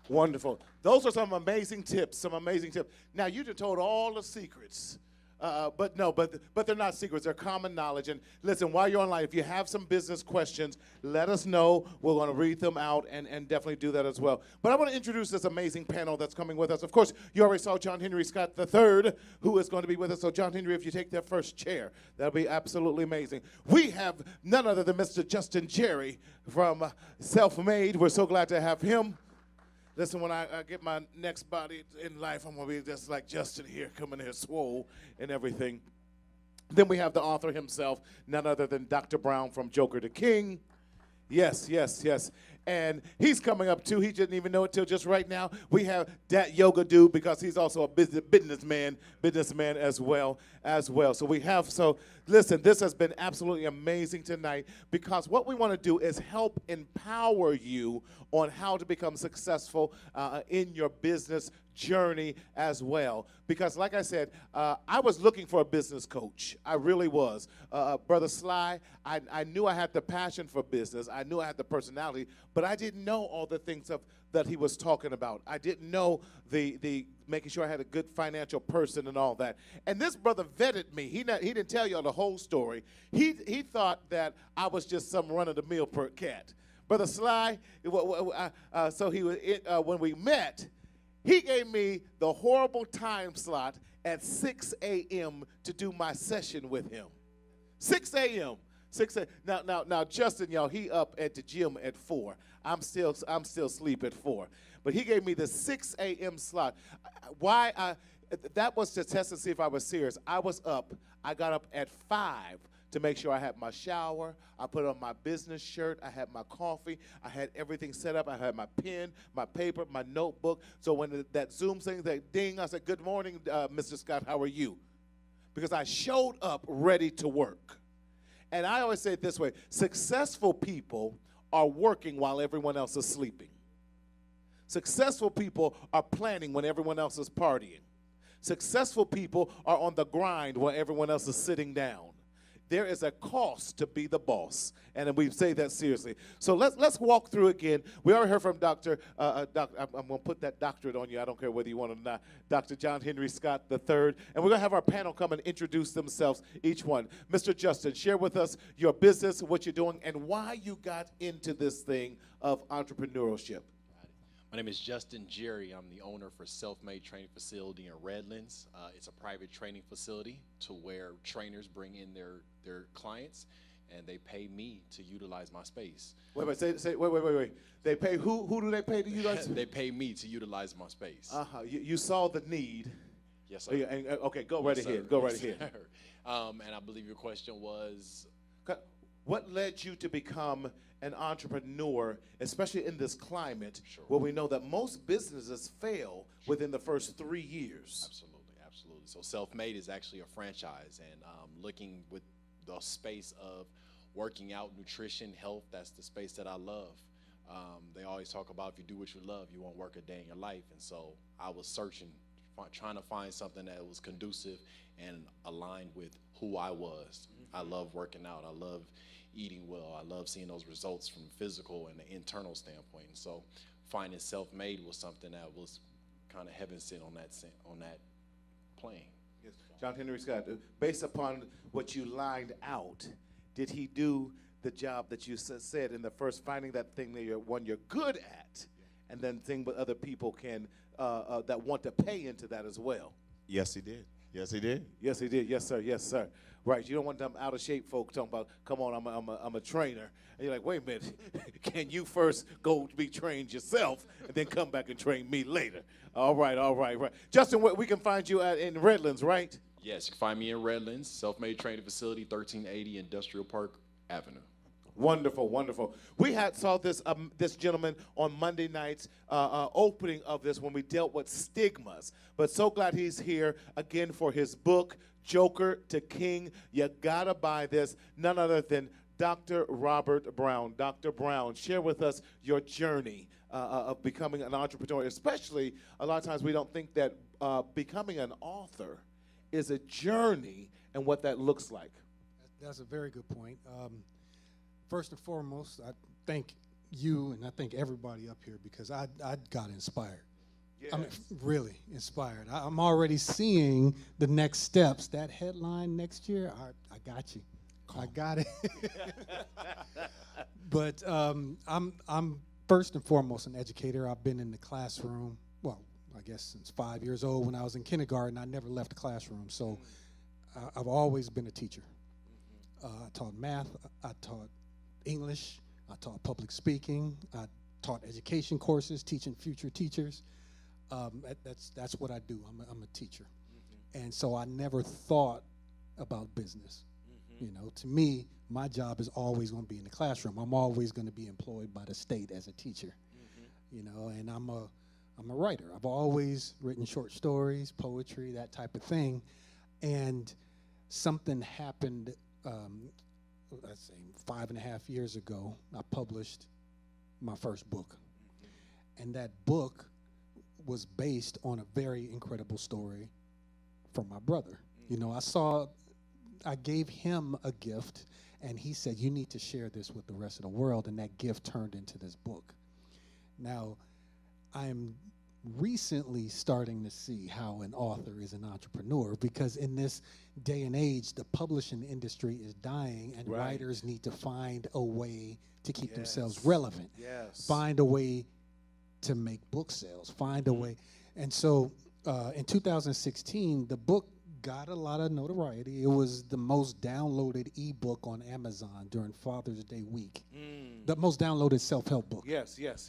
Wonderful. Those are some amazing tips, Now, you just told all the secrets But they're not secrets. They're common knowledge. And listen, while you're online, if you have some business questions, let us know. We're going to read them out and definitely do that as well. But I want to introduce this amazing panel that's coming with us. Of course, you already saw John Henry Scott III, who is going to be with us. So John Henry, if you take that first chair, that'll be absolutely amazing. We have none other than Mr. Justin Jerry from Self-Made. We're so glad to have him. Listen, when I get my next body in life, I'm going to be just like Justin here, coming here swole and everything. Then we have the author himself, none other than Dr. Brown from Joker to King. Yes, yes, yes. And he's coming up, too. He didn't even know it till just right now. We have that yoga dude because he's also a businessman as well. So listen, this has been absolutely amazing tonight because what we want to do is help empower you on how to become successful in your business journey as well. Because like I said, I was looking for a business coach. I really was. Brother Sly, I knew I had the passion for business. I knew I had the personality, but I didn't know all the things that he was talking about. I didn't know the making sure I had a good financial person and all that. And this brother vetted me. He didn't tell y'all the whole story. He thought that I was just some run-of-the-mill cat. Brother Sly, so he was when we met, he gave me the horrible time slot at 6 a.m. to do my session with him. 6 a.m. 6 a.m. Now, Justin, y'all, he up at the gym at 4. I'm still asleep at 4. But he gave me the 6 a.m. slot. That was to test to see if I was serious. I was up. I got up at 5 to make sure I had my shower. I put on my business shirt. I had my coffee. I had everything set up. I had my pen, my paper, my notebook. So when that Zoom thing, that ding, I said, "Good morning, Mr. Scott, how are you?" Because I showed up ready to work. And I always say it this way: successful people are working while everyone else is sleeping. Successful people are planning when everyone else is partying. Successful people are on the grind while everyone else is sitting down. There is a cost to be the boss, and we say that seriously. So let's walk through again. We already heard from I'm going to put that doctorate on you. I don't care whether you want it or not. Dr. John Henry Scott III. And we're going to have our panel come and introduce themselves, each one. Mr. Justin, share with us your business, what you're doing, and why you got into this thing of entrepreneurship. My name is Justin Jerry. I'm the owner for Self-Made Training Facility in Redlands. It's a private training facility to where trainers bring in their clients, and they pay me to utilize my space. Wait. They pay who? Who do they pay to utilize? They pay me to utilize my space. You saw the need. Yes, sir. Okay, go right ahead. Go right ahead. And I believe your question was, what led you to become an entrepreneur, especially in this climate, Sure. where we know that most businesses fail within the first 3 years? Absolutely. So Self-Made is actually a franchise, and looking with the space of working out, nutrition, health, that's the space that I love. They always talk about if you do what you love, you won't work a day in your life. And so I was searching, trying to find something that was conducive and aligned with who I was. Mm-hmm. I love working out. I love eating well. I love seeing those results from physical and the internal standpoint. And so finding Self-Made was something that was kind of heaven sent on that plane. Yes. John Henry Scott, based upon what you lined out, did he do the job that you said in the first, finding that thing that you're good at, and then thing what other people can that want to pay into that as well? Yes, he did. Yes, he did. Yes, he did. Yes, sir. Yes, sir. Right. You don't want them out of shape folk talking about, come on, I'm a trainer. And you're like, wait a minute. Can you first go be trained yourself and then come back and train me later? All right. Justin, we can find you in Redlands, right? Yes, you can find me in Redlands, Self-Made Training Facility, 1380 Industrial Park Avenue. Wonderful. We saw this gentleman on Monday night's opening of this when we dealt with stigmas. But so glad he's here again for his book, Joker to King. You gotta buy this. None other than Dr. Robert Brown. Dr. Brown, share with us your journey of becoming an entrepreneur. Especially, a lot of times we don't think that becoming an author is a journey and what that looks like. That's a very good point. First and foremost, I thank you and I thank everybody up here because I got inspired. I mean, really inspired. I'm already seeing the next steps. That headline next year, I got you. I got it. But I'm first and foremost an educator. I've been in the classroom, well, I guess since 5 years old. When I was in kindergarten, I never left the classroom. So I've always been a teacher. I taught math, I taught English, I taught public speaking, I taught education courses, teaching future teachers. That's what I do. I'm a teacher. And so I never thought about business. You know, to me, my job is always going to be in the classroom. I'm always going to be employed by the state as a teacher. You know, and I'm a writer. I've always written short stories, poetry, that type of thing. And something happened, let's say 5.5 years ago. I published my first book. And that book was based on a very incredible story from my brother. You know, I gave him a gift, and he said, you need to share this with the rest of the world, and that gift turned into this book. Now, I'm recently starting to see how an author is an entrepreneur, because in this day and age, the publishing industry is dying, and writers need to find a way to keep themselves relevant, find a way to make book sales, find a way. And so in 2016, the book got a lot of notoriety. It was the most downloaded ebook on Amazon during Father's Day week. The most downloaded self-help book. Yes. That's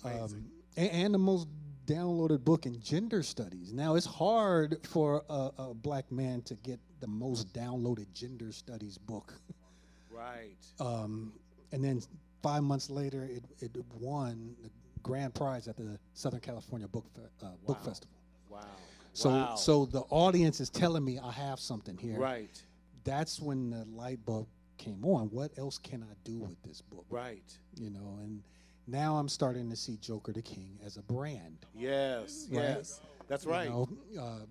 amazing. And the most downloaded book in gender studies. Now, it's hard for a black man to get the most downloaded gender studies book. Right. And then 5 months later, it won the grand prize at the Southern California Book Festival. Wow. So the audience is telling me I have something here. Right. That's when the light bulb came on. What else can I do with this book? Right. You know, and now I'm starting to see Joker the King as a brand. Yes. That's right. You know,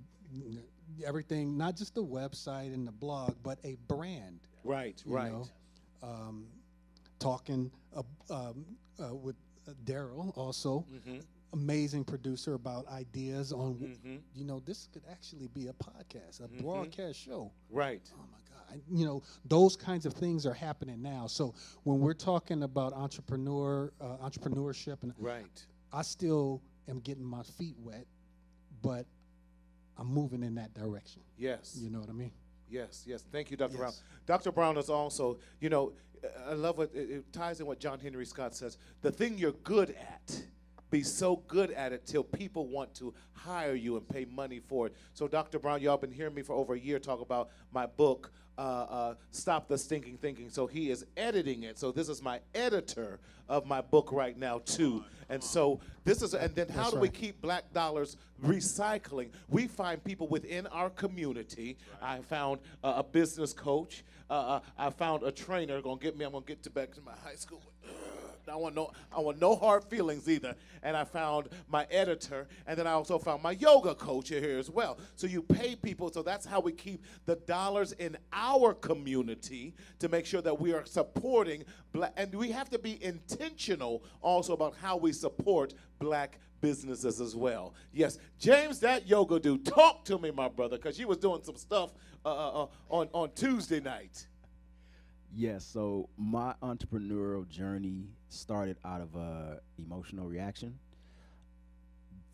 everything, not just the website and the blog, but a brand. Right. You know? Talking with Daryl also. Amazing producer, about ideas on, you know, this could actually be a podcast, a broadcast show. Right. Oh my God. You know, those kinds of things are happening now. So when we're talking about entrepreneurship, and I still am getting my feet wet, but I'm moving in that direction. Yes. You know what I mean? Yes. Thank you, Dr. Brown. Dr. Brown is also, you know, I love what it ties in what John Henry Scott says. The thing you're good at, be so good at it till people want to hire you and pay money for it. So, Dr. Brown, y'all been hearing me for over a year talk about my book, Stop the Stinking Thinking. So he is editing it. So this is my editor of my book right now, too. And so this is, and then how do we keep black dollars recycling? We find people within our community. I found a business coach. I found a trainer. I'm gonna get back to my high school. I want no hard feelings either. And I found my editor, and then I also found my yoga coach here as well. So you pay people, so that's how we keep the dollars in our community to make sure that we are supporting black, and we have to be intentional also about how we support black businesses as well. Yes, James, that yoga dude, talk to me, my brother, because you was doing some stuff on Tuesday night. Yes, so my entrepreneurial journey started out of emotional reaction.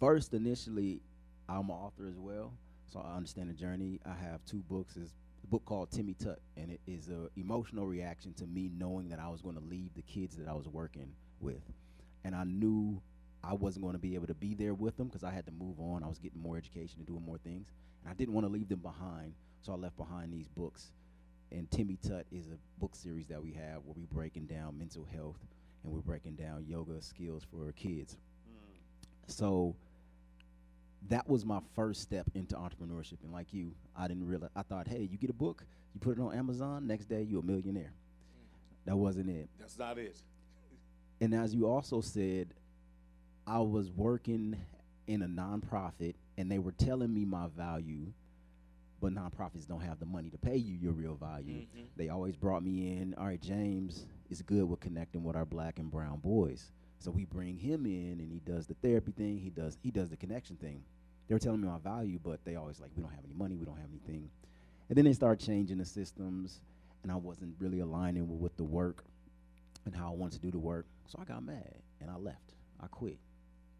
First, initially, I'm an author as well, so I understand the journey. I have 2 books. It's a book called Timmy Tut, and it is an emotional reaction to me knowing that I was going to leave the kids that I was working with. And I knew I wasn't going to be able to be there with them because I had to move on. I was getting more education and doing more things, and I didn't want to leave them behind, so I left behind these books. And Timmy Tut is a book series that we have where we're breaking down mental health and we're breaking down yoga skills for kids. So that was my first step into entrepreneurship. And like you, I didn't realize, I thought, hey, you get a book, you put it on Amazon, next day you're a millionaire. That wasn't it. That's not it. And as you also said, I was working in a nonprofit and they were telling me my value, but nonprofits don't have the money to pay you your real value. They always brought me in, all right, James is good with connecting with our black and brown boys. So we bring him in, and he does the therapy thing. He does the connection thing. They were telling me my value, but they always like, we don't have any money, we don't have anything. And then they started changing the systems, and I wasn't really aligning with the work and how I wanted to do the work. So I got mad, and I left. I quit.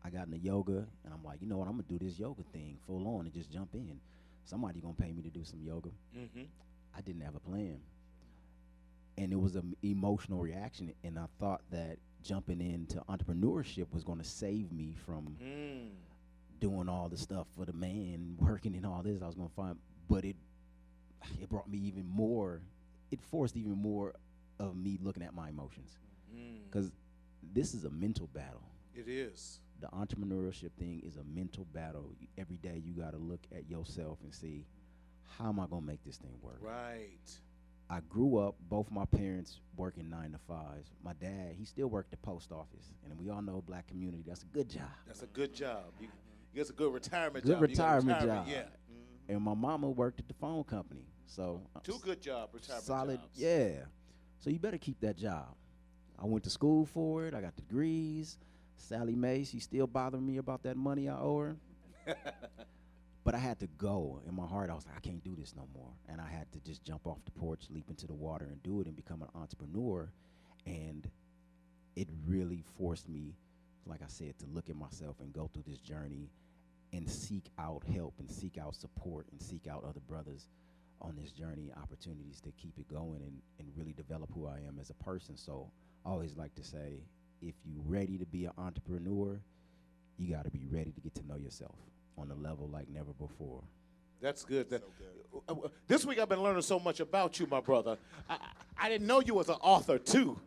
I got into yoga, and I'm like, you know what, I'm going to do this yoga thing full on and just jump in. Somebody going to pay me to do some yoga. I didn't have a plan. And it was an emotional reaction, and I thought that jumping into entrepreneurship was going to save me from doing all the stuff for the man, working and all this. I was going to find, but it brought me even more. It forced even more of me looking at my emotions, because this is a mental battle. It is. The entrepreneurship thing is a mental battle. Every day you got to look at yourself and see, how am I going to make this thing work? Right. I grew up, both my parents working 9 to 5s. My dad, he still worked at the post office. And we all know black community, that's a good job. That's a good job. You get a good retirement Good job. You got retirement job. Yeah. And my mama worked at the phone company. So Two good retirement solid, jobs. yeah. So you better keep that job. I went to school for it. I got degrees. Sally Mae, she still bothering me about that money I owe her. But I had to go. In my heart, I was like, I can't do this no more. And I had to just jump off the porch, leap into the water, and do it and become an entrepreneur. And it really forced me, like I said, to look at myself and go through this journey and seek out help and seek out support and seek out other brothers on this journey, opportunities to keep it going and really develop who I am as a person. So I always like to say, if you're ready to be an entrepreneur, you got to be ready to get to know yourself on a level like never before. That's good. This week I've been learning so much about you, my brother. I didn't know you was an author too.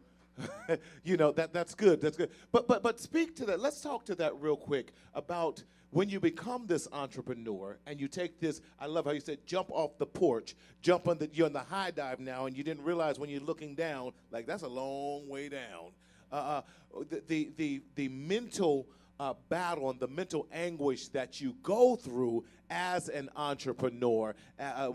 You know, that's good. That's good. But speak to that. Let's talk to that real quick about when you become this entrepreneur and you take this. I love how you said jump off the porch, you're in the high dive now, and you didn't realize when you're looking down, like that's a long way down. The mental battle and the mental anguish that you go through as an entrepreneur,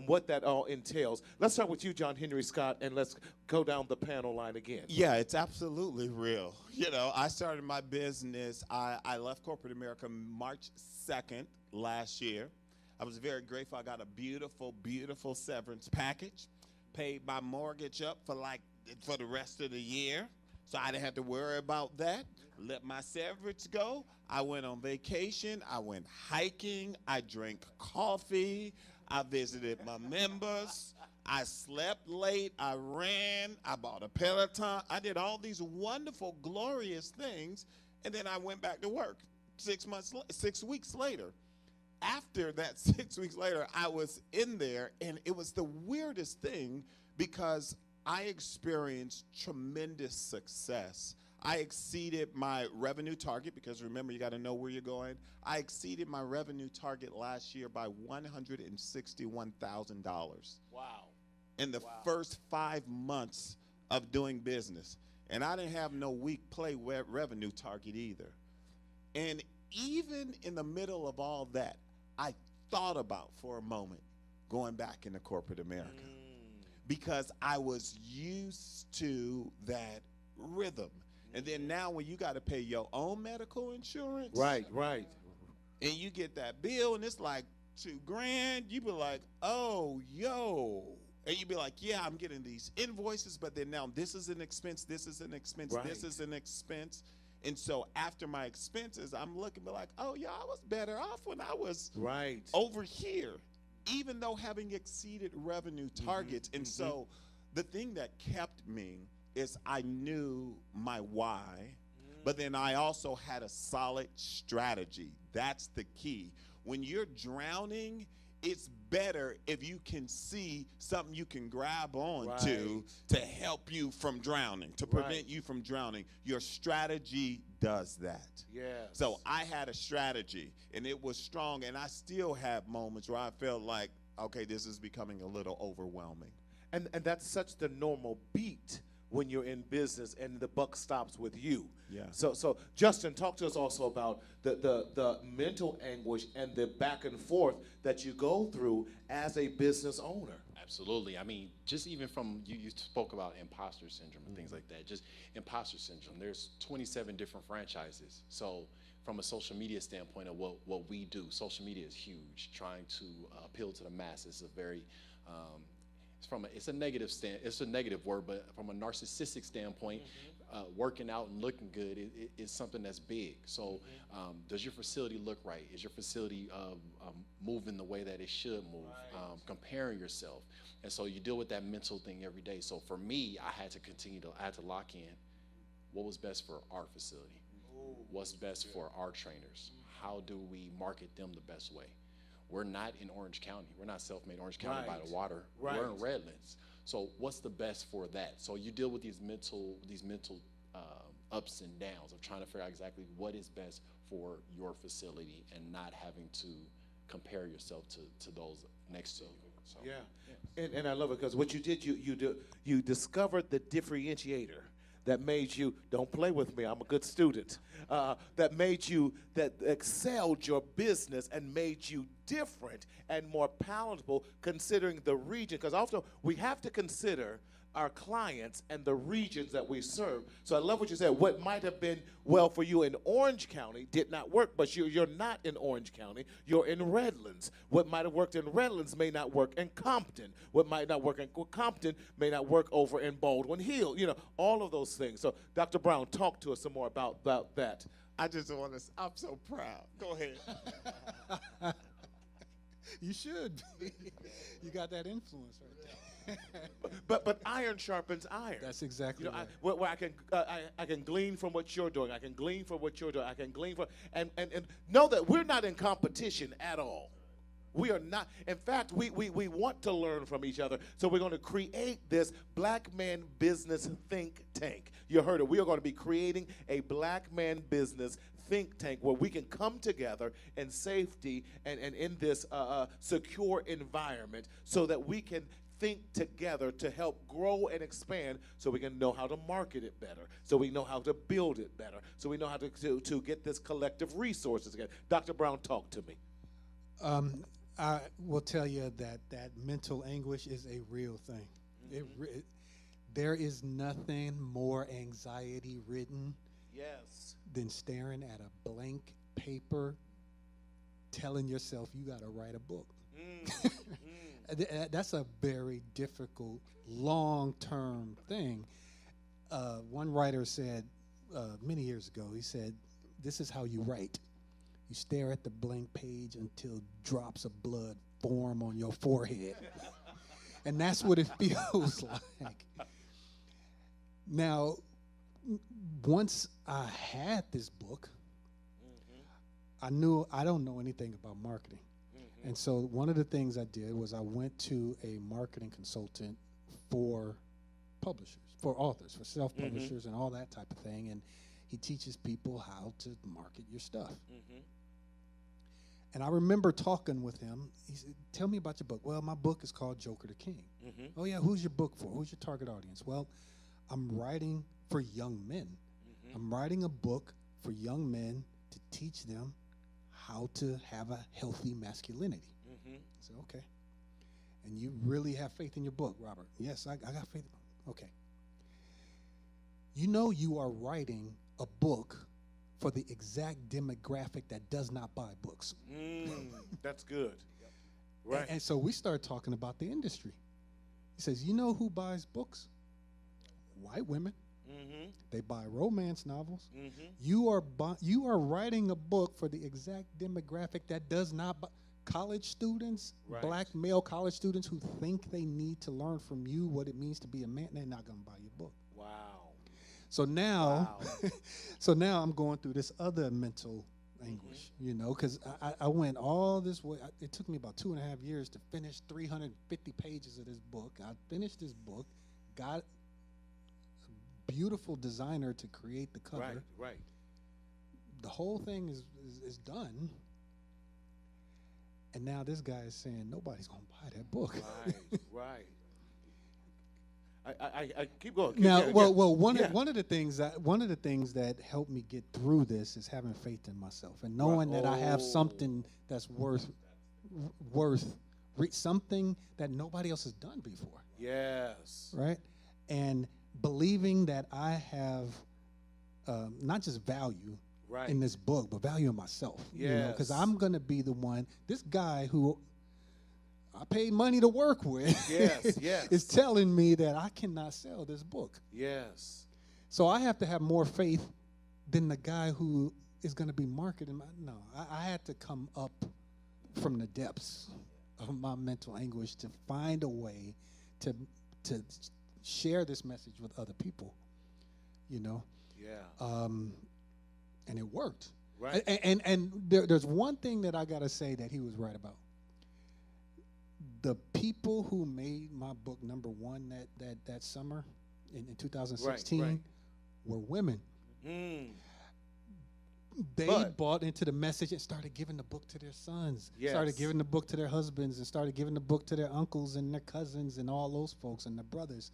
what that all entails. Let's start with you, John Henry Scott, and let's go down the panel line again. Yeah, it's absolutely real. You know, I started my business, I left corporate America March 2nd last year. I was very grateful. I got a beautiful, beautiful severance package, paid my mortgage up for the rest of the year. So I didn't have to worry about that. Let my severance go. I went on vacation. I went hiking. I drank coffee. I visited my members. I slept late. I ran. I bought a Peloton. I did all these wonderful, glorious things. And then I went back to work 6 weeks later. After that 6 weeks later, I was in there, and it was the weirdest thing because I experienced tremendous success. I exceeded my revenue target because, remember, you got to know where you're going. I exceeded my revenue target last year by $161,000. Wow. In the first 5 months of doing business. And I didn't have no weak play revenue target either. And even in the middle of all that, I thought about for a moment going back into corporate America. Because I was used to that rhythm. And then now when you got to pay your own medical insurance. Right. And you get that bill and it's like $2,000, you be like, oh, yo. And you be like, yeah, I'm getting these invoices, but then now this is an expense, this is an expense, this is an expense. And so after my expenses, I'm looking like, oh, yeah, I was better off when I was over here, even though having exceeded revenue targets. And so the thing that kept me is I knew my why, but then I also had a solid strategy. That's the key. When you're drowning, it's better if you can see something you can grab on to help you from drowning, to prevent you from drowning. Your strategy does that. Yes. So I had a strategy, and it was strong, and I still have moments where I felt like, okay, this is becoming a little overwhelming. And that's such the normal beat when you're in business and the buck stops with you. Yeah. So Justin, talk to us also about the mental anguish and the back and forth that you go through as a business owner. Absolutely. I mean, just even from you spoke about imposter syndrome and things like that. Just imposter syndrome. There's 27 different franchises. So from a social media standpoint of what we do, social media is huge. Trying to appeal to the masses is a very it's a negative it's a negative word, but from a narcissistic standpoint, working out and looking good is something that's big. So, does your facility look right? Is your facility moving the way that it should move? Comparing yourself, and so you deal with that mental thing every day. So for me, I had to lock in what was best for our facility, what's best for our trainers. How do we market them the best way? We're not in Orange County. We're not self-made Orange County by the water. We're in Redlands. So what's the best for that? So you deal with these mental ups and downs of trying to figure out exactly what is best for your facility and not having to compare yourself to those next to you. So, And I love it because what you did, you discovered the differentiator that made you, don't play with me, I'm a good student, that excelled your business and made you different and more palatable considering the region. Because often we have to consider our clients and the regions that we serve. So I love what you said. What might have been well for you in Orange County did not work, but you're not in Orange County. You're in Redlands. What might have worked in Redlands may not work in Compton. What might not work in Compton may not work over in Baldwin Hill. You know, all of those things. So Dr. Brown, talk to us some more about that. I just want to, I'm so proud. Go ahead. You should be. You got that influence right there. But iron sharpens iron. That's exactly right. Where I can glean from what you're doing. I can glean from what you're doing. I can glean from and know that we're not in competition at all. We are not. In fact, we want to learn from each other. So we're going to create this Black Man Business Think Tank. You heard it. We are going to be creating a Black Man Business think tank where we can come together in safety and in this secure environment so that we can think together to help grow and expand so we can know how to market it better, so we know how to build it better, so we know how to get this collective resources again. Dr. Brown, talk to me. I will tell you that mental anguish is a real thing. There is nothing more anxiety-ridden than staring at a blank paper telling yourself you got to write a book. That's a very difficult, long-term thing. One writer said many years ago, he said, this is how you write. You stare at the blank page until drops of blood form on your forehead. And that's what it feels like. Now, once I had this book, I knew I don't know anything about marketing. And so one of the things I did was I went to a marketing consultant for publishers, for authors, for self-publishers and all that type of thing. And he teaches people how to market your stuff. And I remember talking with him. He said, tell me about your book. Well, my book is called Joker the King. Oh, yeah, who's your book for? Who's your target audience? Well, I'm writing for young men. I'm writing a book for young men to teach them how to have a healthy masculinity. So, okay. And you really have faith in your book, Robert? Yes, I got faith. Okay. You know you are writing a book for the exact demographic that does not buy books. That's good. Right. And so we started talking about the industry. He says, you know who buys books? White women. They buy romance novels. You are writing a book for the exact demographic that does not buy. College students, Black male college students who think they need to learn from you what it means to be a man, they're not going to buy your book. Wow. So now, so now I'm going through this other mental anguish, you know, because I went all this way. It took me about 2.5 years to finish 350 pages of this book. I finished this book, got a beautiful designer to create the cover. Right. The whole thing is done. And now this guy is saying nobody's going to buy that book. Right. I keep going. One of the things that helped me get through this is having faith in myself and knowing that I have something that's worth something that nobody else has done before, Yes. right? And believing that I have not just value Right. in this book, but value in myself. Because Yes. I'm going to be the one, this guy who I paid money to work with Yes, yes. is telling me that I cannot sell this book. Yes. So I have to have more faith than the guy who is going to be marketing. I had to come up from the depths of my mental anguish to find a way to share this message with other people, Yeah. and it worked. Right. And there's one thing that I got to say that he was right about. The people who made my book #1 that summer in 2016 right. were women. Mm. They But- bought into the message and started giving the book to their sons, Yes. started giving the book to their husbands, and started giving the book to their uncles and their cousins and all those folks and their brothers.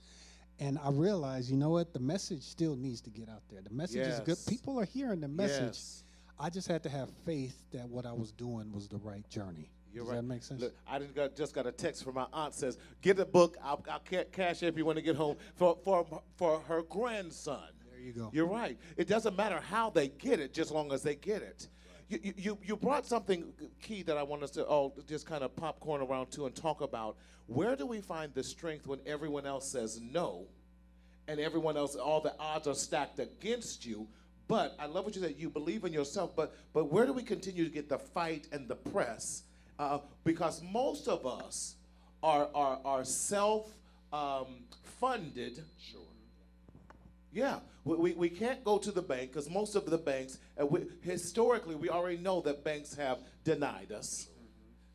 And I realized, you know what? The message still needs to get out there. The message is good. Yes. People are hearing the message. Yes. I just had to have faith that what I was doing was the right journey. You're Does right. that make sense? Look, I just got a text from my aunt says, "Get the book. I'll cash it if you want to get home for her grandson." There you go. You're right. It doesn't matter how they get it, just long as they get it. You brought something key that I want us to all just kind of popcorn around to and talk about. Where do we find the strength when everyone else says no, and everyone else, all the odds are stacked against you? But I love what you said. You believe in yourself. But where do we continue to get the fight and the press? Because most of us are self funded. Sure. Yeah, we can't go to the bank because most of the banks, historically, we already know that banks have denied us.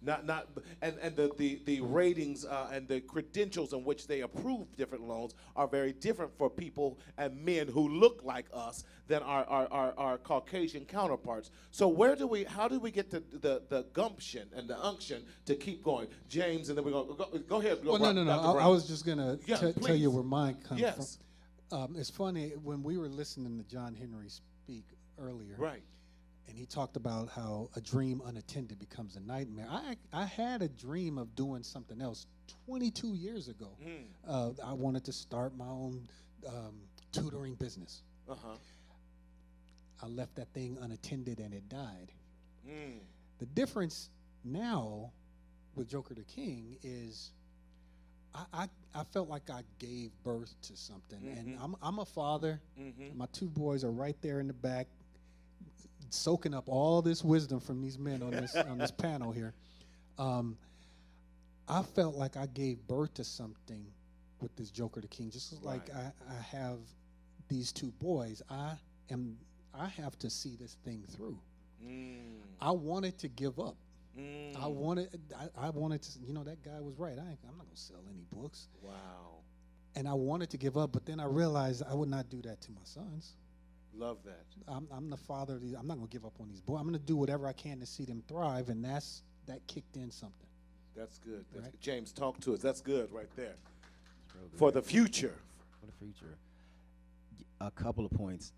And the ratings and the credentials in which they approve different loans are very different for people and men who look like us than our Caucasian counterparts. So how do we get to the gumption and the unction to keep going? James, and then we're going to go ahead. Well, no. Dr. Brown. I was just going to Yeah, tell please. you where mine comes Yes. from. It's funny, when we were listening to John Henry speak earlier, Right. and he talked about how a dream unattended becomes a nightmare. I had a dream of doing something else 22 years ago. I wanted to start my own tutoring business. Uh-huh. I left that thing unattended and it died. Mm. The difference now with Joker the King is I felt like I gave birth to something. And I'm a father. My 2 boys are right there in the back, soaking up all this wisdom from these men on this panel here. I felt like I gave birth to something with this Joker the King. Just like I have these 2 boys, I have to see this thing through. I wanted to give up. I wanted to, that guy was right. I'm not going to sell any books. Wow. And I wanted to give up, but then I realized I would not do that to my sons. Love that. I'm the father of these. I'm not going to give up on these boys. I'm going to do whatever I can to see them thrive, and that kicked in something. That's good. That's Right. good. James, talk to us. That's good right there. Real good. For the future. For the future. A couple of points.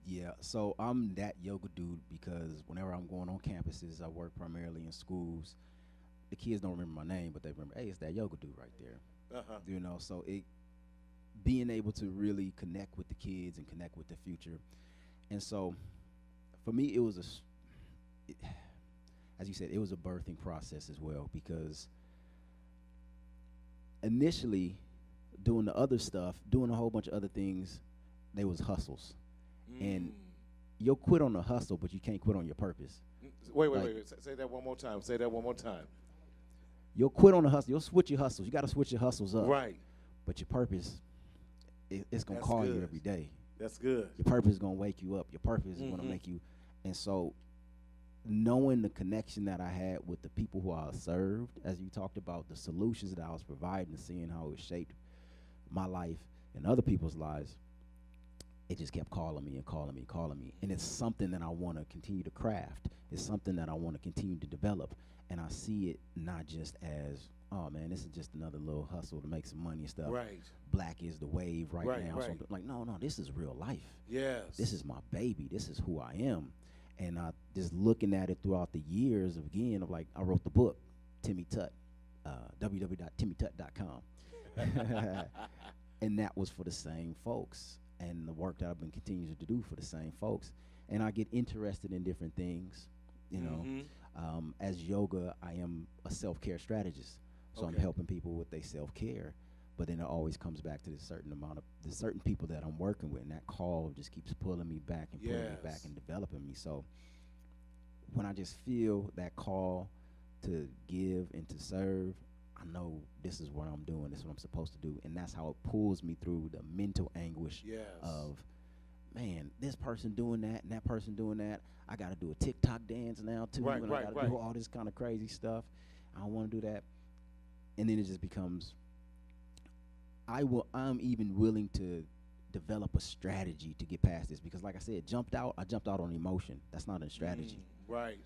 Yeah, so I'm that yoga dude because whenever I'm going on campuses, I work primarily in schools. The kids don't remember my name, but they remember, hey, it's that yoga dude right there. Uh-huh. So being able to really connect with the kids and connect with the future. And so for me, it was as you said, it was a birthing process as well, because initially doing the other stuff, doing a whole bunch of other things, they was hustles. And you'll quit on the hustle, but you can't quit on your purpose. Wait. like- Say that one more time. Say that one more time. You'll quit on the hustle. You'll switch your hustles. You got to switch your hustles up. Right. But your purpose, it's going to That's call you good. every day. That's good. Your purpose is going to wake you up. Your purpose is going to make you. And so knowing the connection that I had with the people who I served, as you talked about, the solutions that I was providing, and seeing how it shaped my life and other people's lives, it just kept calling me and calling me and calling me. And it's something that I want to continue to craft. It's something that I want to continue to develop. And I see it not just as, oh, man, this is just another little hustle to make some money and stuff. Right. Black is the wave right now. So Right. I'm like, no, this is real life. Yes. This is my baby. This is who I am. And just looking at it throughout the years, of like, I wrote the book, Timmy Tutt, www.timmytut.com. And that was for the same folks, and the work that I've been continuing to do for the same folks. And I get interested in different things, you know. As yoga, I am a self-care strategist, so I'm helping people with their self-care. But then it always comes back to the certain people that I'm working with, and that call just keeps pulling me back and pulling me back and developing me. So when I just feel that call to give and to serve, I know this is what I'm doing, this is what I'm supposed to do. And that's how it pulls me through the mental anguish of, man, this person doing that and that person doing that. I got to do a TikTok dance now, too. I got to do all this kind of crazy stuff. I don't want to do that. And then it just becomes, I'm even willing to develop a strategy to get past this. Because like I said, I jumped out on emotion. That's not a strategy. Right.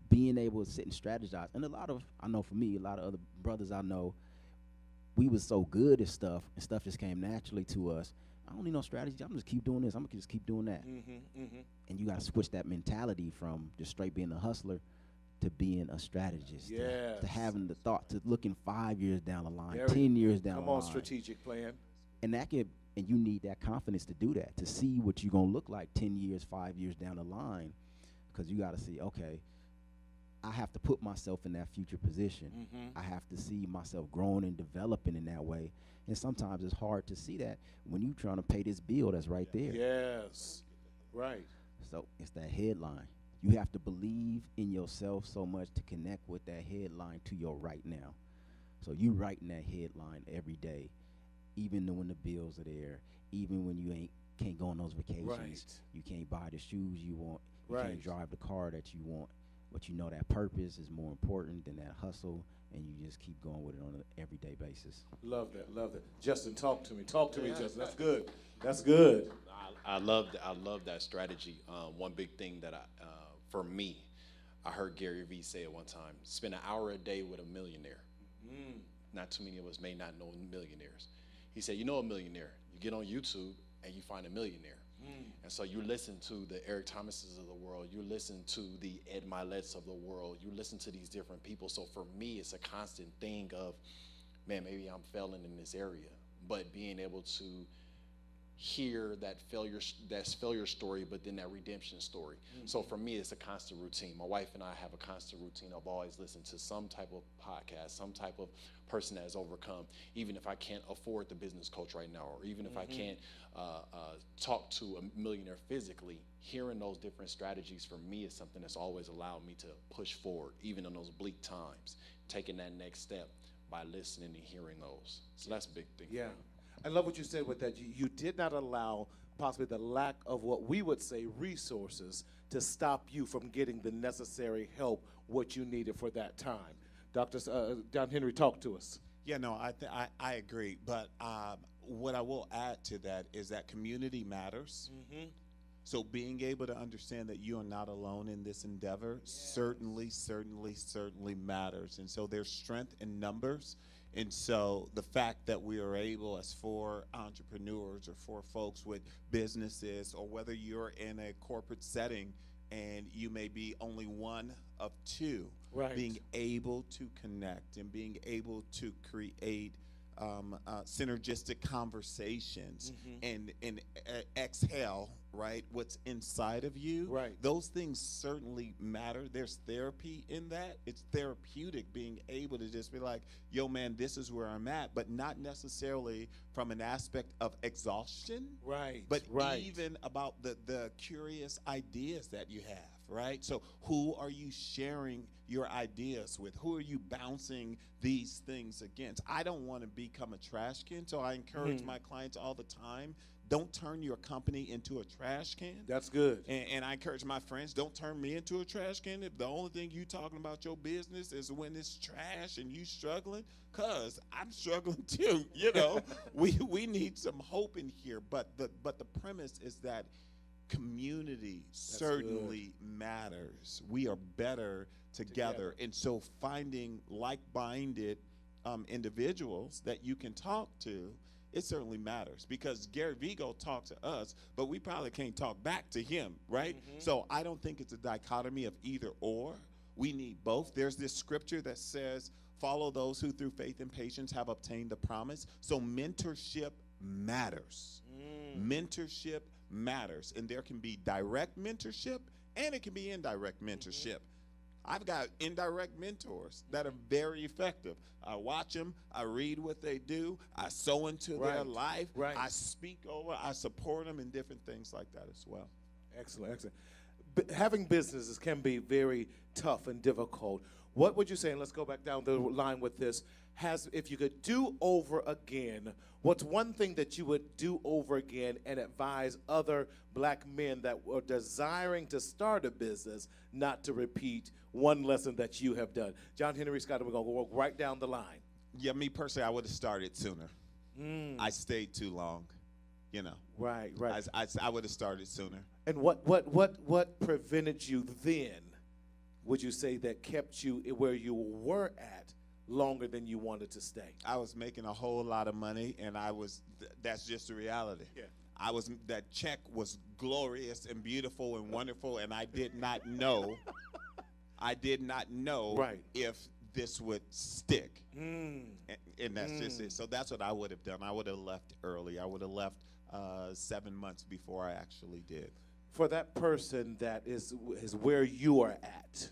Being able to sit and strategize. And I know for me, a lot of other brothers I know, we was so good at stuff, and stuff just came naturally to us. I don't need no strategy. I'm just keep doing this. I'm gonna just keep doing that. And you gotta switch that mentality from just straight being a hustler to being a strategist. To having the thought, to looking 5 years down the line, 10 years down the line. Come on, strategic plan. And you need that confidence to do that, to see what you're gonna look like 10 years, 5 years down the line, because you gotta see, okay, I have to put myself in that future position. I have to see myself growing and developing in that way. And sometimes it's hard to see that when you're trying to pay this bill that's right there. Yes, right. So it's that headline. You have to believe in yourself so much to connect with that headline to your right now. So you writing that headline every day, even when the bills are there, even when you can't go on those vacations, you can't buy the shoes you want, you can't drive the car that you want. But you know that purpose is more important than that hustle, and you just keep going with it on an everyday basis. Love that. Justin, talk to me, Justin. That's good. I love that strategy. One big thing that for me, I heard Gary Vee say it one time: spend an hour a day with a millionaire. Not too many of us may not know millionaires. He said, you know a millionaire. You get on YouTube and you find a millionaire. And so you listen to the Eric Thomases of the world, you listen to the Ed Milet's of the world, you listen to these different people. So for me, it's a constant thing of, man, maybe I'm failing in this area, but being able to hear that failure story, but then that redemption story. So for me, it's a constant routine. My wife and I have a constant routine of always listening to some type of podcast, some type of person that has overcome, even if I can't afford the business coach right now, or even if I can't talk to a millionaire physically. Hearing those different strategies for me is something that's always allowed me to push forward, even in those bleak times, taking that next step by listening and hearing those. So that's a big thing. Yeah. I love what you said with that. You did not allow possibly the lack of what we would say resources to stop you from getting the necessary help, what you needed for that time. Dr. Don Henry, talk to us. Yeah, no, I agree. But what I will add to that is that community matters. So being able to understand that you are not alone in this endeavor certainly matters. And so there's strength in numbers. And so the fact that we are able, as for entrepreneurs or for folks with businesses, or whether you're in a corporate setting and you may be only one of two, being able to connect and being able to create synergistic conversations and exhale, what's inside of you. Those things certainly matter. There's therapy in that. It's therapeutic being able to just be like, yo, man, this is where I'm at, but not necessarily from an aspect of exhaustion, but even about the curious ideas that you have, So who are you sharing your ideas with? Who are you bouncing these things against? I don't want to become a trash can, so I encourage my clients all the time, don't turn your company into a trash can. That's good. And I encourage my friends, don't turn me into a trash can if the only thing you talking about your business is when it's trash and you struggling, because I'm struggling too. We need some hope in here. But the premise is that community certainly matters. We are better together. And so finding like-minded individuals that you can talk to, it certainly matters, because Gary Vee go talk to us, but we probably can't talk back to him, So I don't think it's a dichotomy of either or. We need both. There's this scripture that says, Follow those who through faith and patience have obtained the promise. So mentorship matters. Mentorship matters. And there can be direct mentorship and it can be indirect mentorship. I've got indirect mentors that are very effective. I watch them. I read what they do. I sow into their life. I speak over. I support them in different things like that as well. Excellent, excellent. Having businesses can be very tough and difficult. What would you say, and let's go back down the line with this, if you could do over again, what's one thing that you would do over again and advise other black men that were desiring to start a business not to repeat one lesson that you have done? John Henry Scott, we're going to go right down the line. Yeah, me personally, I would have started sooner. I stayed too long, you know. Right. I would have started sooner. And what prevented you then, would you say, that kept you where you were at longer than you wanted to stay? I was making a whole lot of money, and that's just the reality. Yeah. That check was glorious and beautiful and wonderful, and I did not know if this would stick. And that's just it. So that's what I would have done. I would have left early. I would have left 7 months before I actually did. For that person that is where you are at,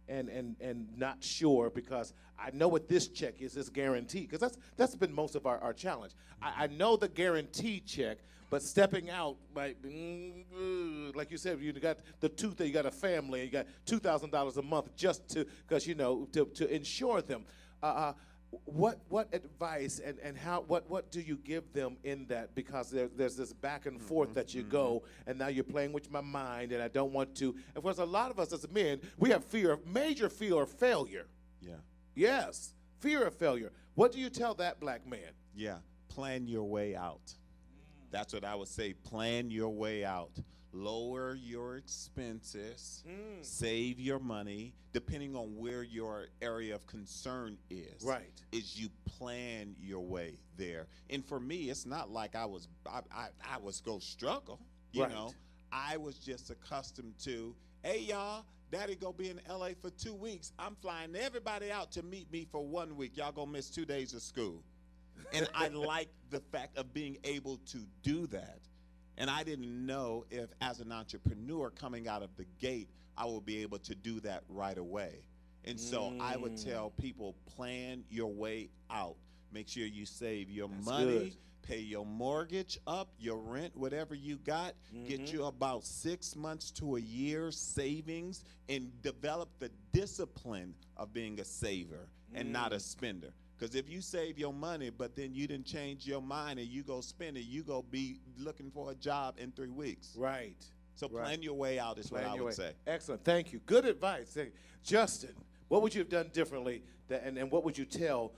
and not sure, because I know what this check is guaranteed, because that's been most of our challenge. I know the guaranteed check, but stepping out, like you said, you got the you got a family, you got $2,000 a month just because to insure them. What advice and what do you give them in that? Because there's this back and forth that you go, and now you're playing with my mind, and I don't want to. And for a lot of us as men, we have major fear of failure. Yeah. Yes, fear of failure. What do you tell that black man? Yeah, plan your way out. That's what I would say. Plan your way out. Lower your expenses, save your money, depending on where your area of concern is. Right. Is you plan your way there. And for me, it's not like I was go struggle. You know, I was just accustomed to, hey y'all, daddy go be in LA for 2 weeks. I'm flying everybody out to meet me for 1 week. Y'all gonna miss 2 days of school. And I like the fact of being able to do that. And I didn't know if, as an entrepreneur coming out of the gate, I would be able to do that right away. And so I would tell people, plan your way out. Make sure you save your money, pay your mortgage up, your rent, whatever you got. Get you about 6 months to a year savings, and develop the discipline of being a saver and not a spender. Because if you save your money, but then you didn't change your mind and you go spend it, you go be looking for a job in 3 weeks. Right. So plan your way out is what I would say. Excellent. Thank you. Good advice. Justin, what would you have done differently, and what would you tell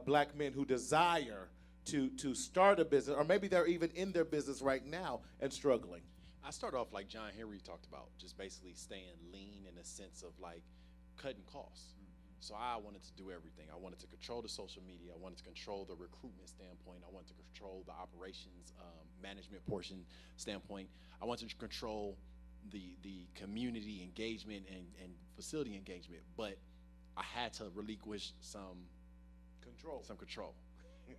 black men who desire to start a business, or maybe they're even in their business right now and struggling? I start off like John Henry talked about, just basically staying lean in a sense of like cutting costs. So I wanted to do everything. I wanted to control the social media. I wanted to control the recruitment standpoint. I wanted to control the operations management portion standpoint. I wanted to control the community engagement and facility engagement. But I had to relinquish some control.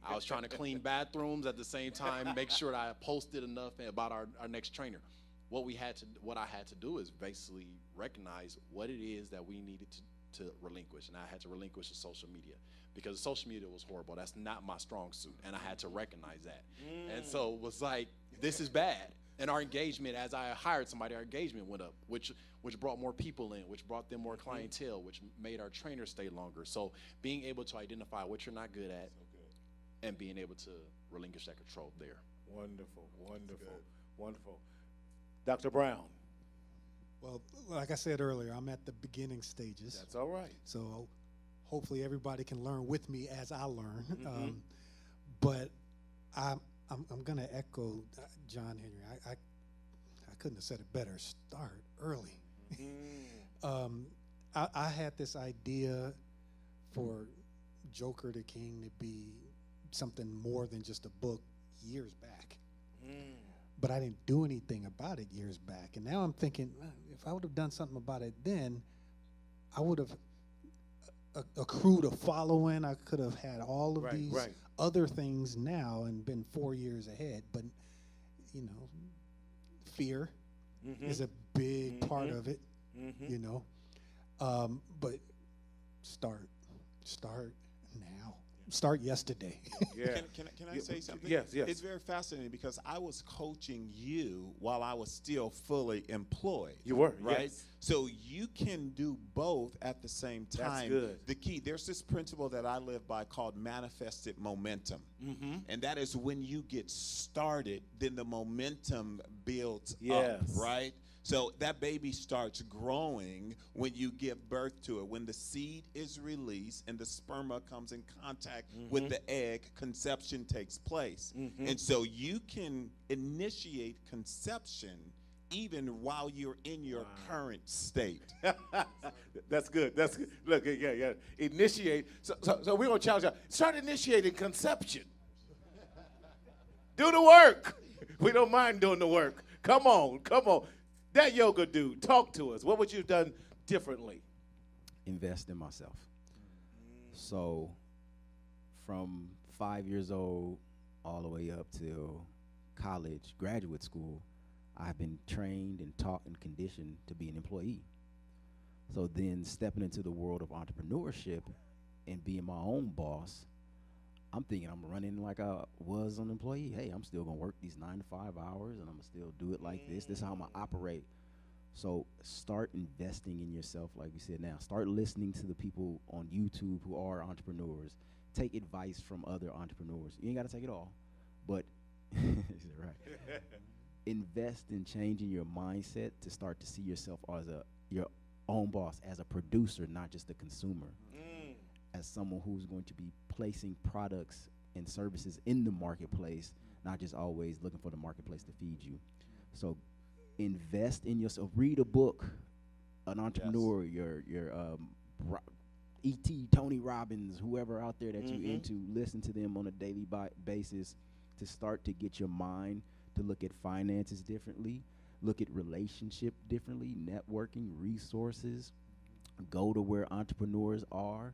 I was trying to clean bathrooms at the same time, make sure that I posted enough about our next trainer. What I had to do is basically recognize what it is that we needed to relinquish, and I had to relinquish the social media, because social media was horrible. That's not my strong suit, and I had to recognize that. And so it was like, this is bad. And our engagement, as I hired somebody, our engagement went up, which brought more people in, which brought them more clientele, which made our trainers stay longer. So being able to identify what you're not good at, and being able to relinquish that control there. Wonderful, wonderful, wonderful. Dr. Brown. Well, like I said earlier, I'm at the beginning stages. That's all right. So hopefully everybody can learn with me as I learn. But I'm going to echo John Henry. I couldn't have said it better. Start early. I had this idea for Joker the King to be something more than just a book years back. But I didn't do anything about it years back. And now I'm thinking, if I would have done something about it then, I would have accrued a following. I could have had all of Right, these right. other things now and been 4 years ahead. But, you know, fear is a big part of it, you know. But start now. Start yesterday. Yeah. Can I say something? Yes, yes. It's very fascinating because I was coaching you while I was still fully employed. You were, right? yes. So you can do both at the same time. That's good. The key, there's this principle that I live by called manifested momentum. And that is when you get started, then the momentum builds up, Yes. right? So that baby starts growing when you give birth to it. When the seed is released and the sperma comes in contact with the egg, conception takes place. And so you can initiate conception even while you're in your current state. That's good. That's good. Look, yeah. Initiate. So we're going to challenge you. Start initiating conception. Do the work. We don't mind doing the work. Come on. That yoga dude, talk to us. What would you have done differently? Invest in myself. So from 5 years old all the way up till college, graduate school, I've been trained and taught and conditioned to be an employee. So then stepping into the world of entrepreneurship and being my own boss, I'm thinking I'm running like I was an employee. Hey, I'm still gonna work these 9 to 5 hours and I'm gonna still do it like this. This is how I'm gonna operate. So start investing in yourself, like we said now. Start listening to the people on YouTube who are entrepreneurs. Take advice from other entrepreneurs. You ain't gotta take it all, but right. Invest in changing your mindset to start to see yourself as your own boss, as a producer, not just a consumer. As someone who's going to be placing products and services in the marketplace, not just always looking for the marketplace to feed you. So invest in yourself. Read a book, an entrepreneur, your E.T., Tony Robbins, whoever out there that you into, listen to them on a daily basis to start to get your mind to look at finances differently, look at relationship differently, networking, resources, go to where entrepreneurs are.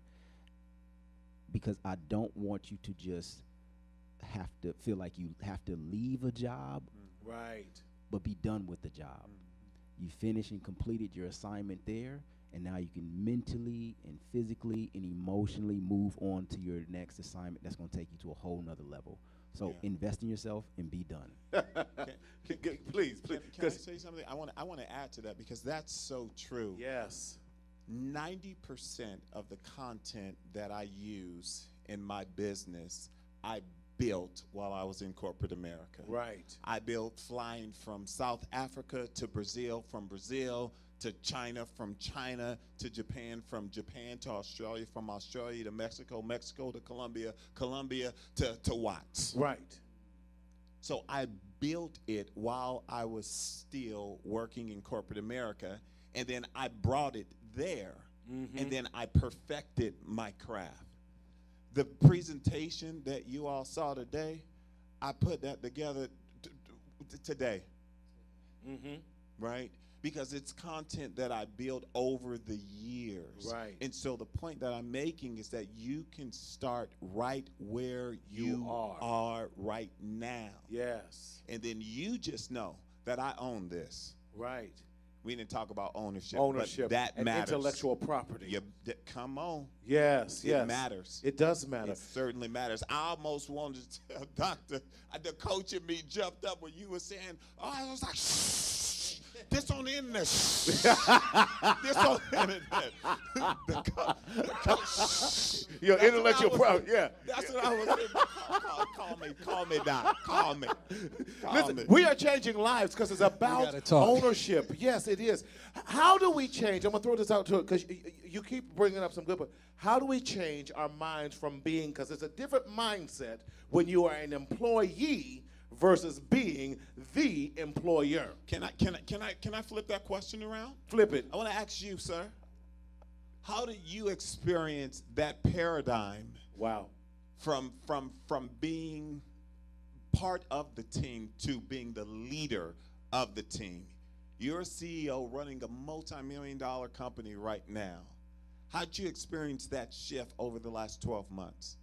Because I don't want you to just have to feel like you have to leave a job, Right. but be done with the job. You finished and completed your assignment there, and now you can mentally and physically and emotionally move on to your next assignment that's going to take you to a whole nother level. So invest in yourself and be done. Please. Can I say something? I want to add to that because that's so true. Yes. 90% of the content that I use in my business, I built while I was in corporate America. Right. I built flying from South Africa to Brazil, from Brazil to China, from China to Japan, from Japan to Australia, from Australia to Mexico, Mexico to Colombia, Colombia to Watts. Right. So I built it while I was still working in corporate America, and then I brought it there, and then I perfected my craft. The presentation that you all saw today, I put that together today, right? Because it's content that I built over the years. Right. And so the point that I'm making is that you can start right where you are right now. Yes. And then you just know that I own this. Right. We didn't talk about ownership. Ownership. But that and matters. intellectual property. Come on. Yes. It matters. It does matter. It certainly matters. I almost wanted to tell Doctor, the coach in me jumped up when you were saying, I was like, shh. This on the internet. This on the internet. Your intellectual property. Yeah. That's what I was saying. Call me, Doc. Call me. Listen, we are changing lives because it's about ownership. Yes, it is. How do we change? I'm going to throw this out to it because you keep bringing up some good, but how do we change our minds from being, because it's a different mindset when you are an employee versus being the employer. Can I flip that question around? Flip it. I want to ask you, sir. How did you experience that paradigm? Wow. From being part of the team to being the leader of the team. You're a CEO running a multi-million-dollar company right now. How'd you experience that shift over the last 12 months?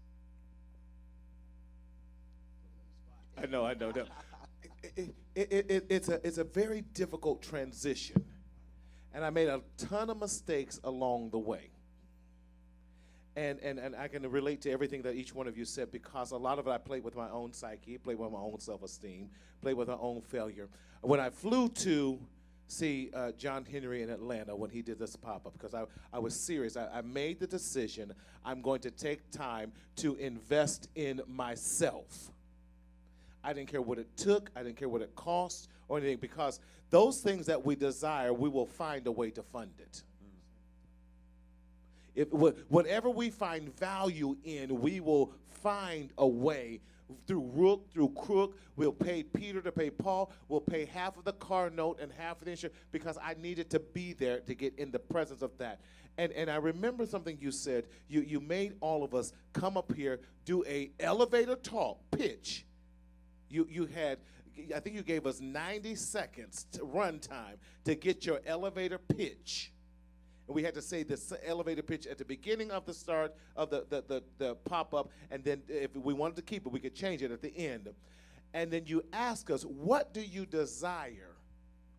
I know. No. It's a very difficult transition, and I made a ton of mistakes along the way. And I can relate to everything that each one of you said, because a lot of it I played with my own psyche, played with my own self-esteem, played with my own failure. When I flew to see John Henry in Atlanta when he did this pop-up, because I was serious. I made the decision I'm going to take time to invest in myself. I didn't care what it took. I didn't care what it cost or anything, because those things that we desire, we will find a way to fund it. Whatever we find value in, we will find a way through rook, through crook. We'll pay Peter to pay Paul. We'll pay half of the car note and half of the insurance, because I needed to be there to get in the presence of that. And I remember something you said. You made all of us come up here, do a elevator talk, pitch. You had, I think you gave us 90 seconds to run time to get your elevator pitch. And we had to say this elevator pitch at the beginning of the start of the pop-up, and then if we wanted to keep it, we could change it at the end. And then you ask us, what do you desire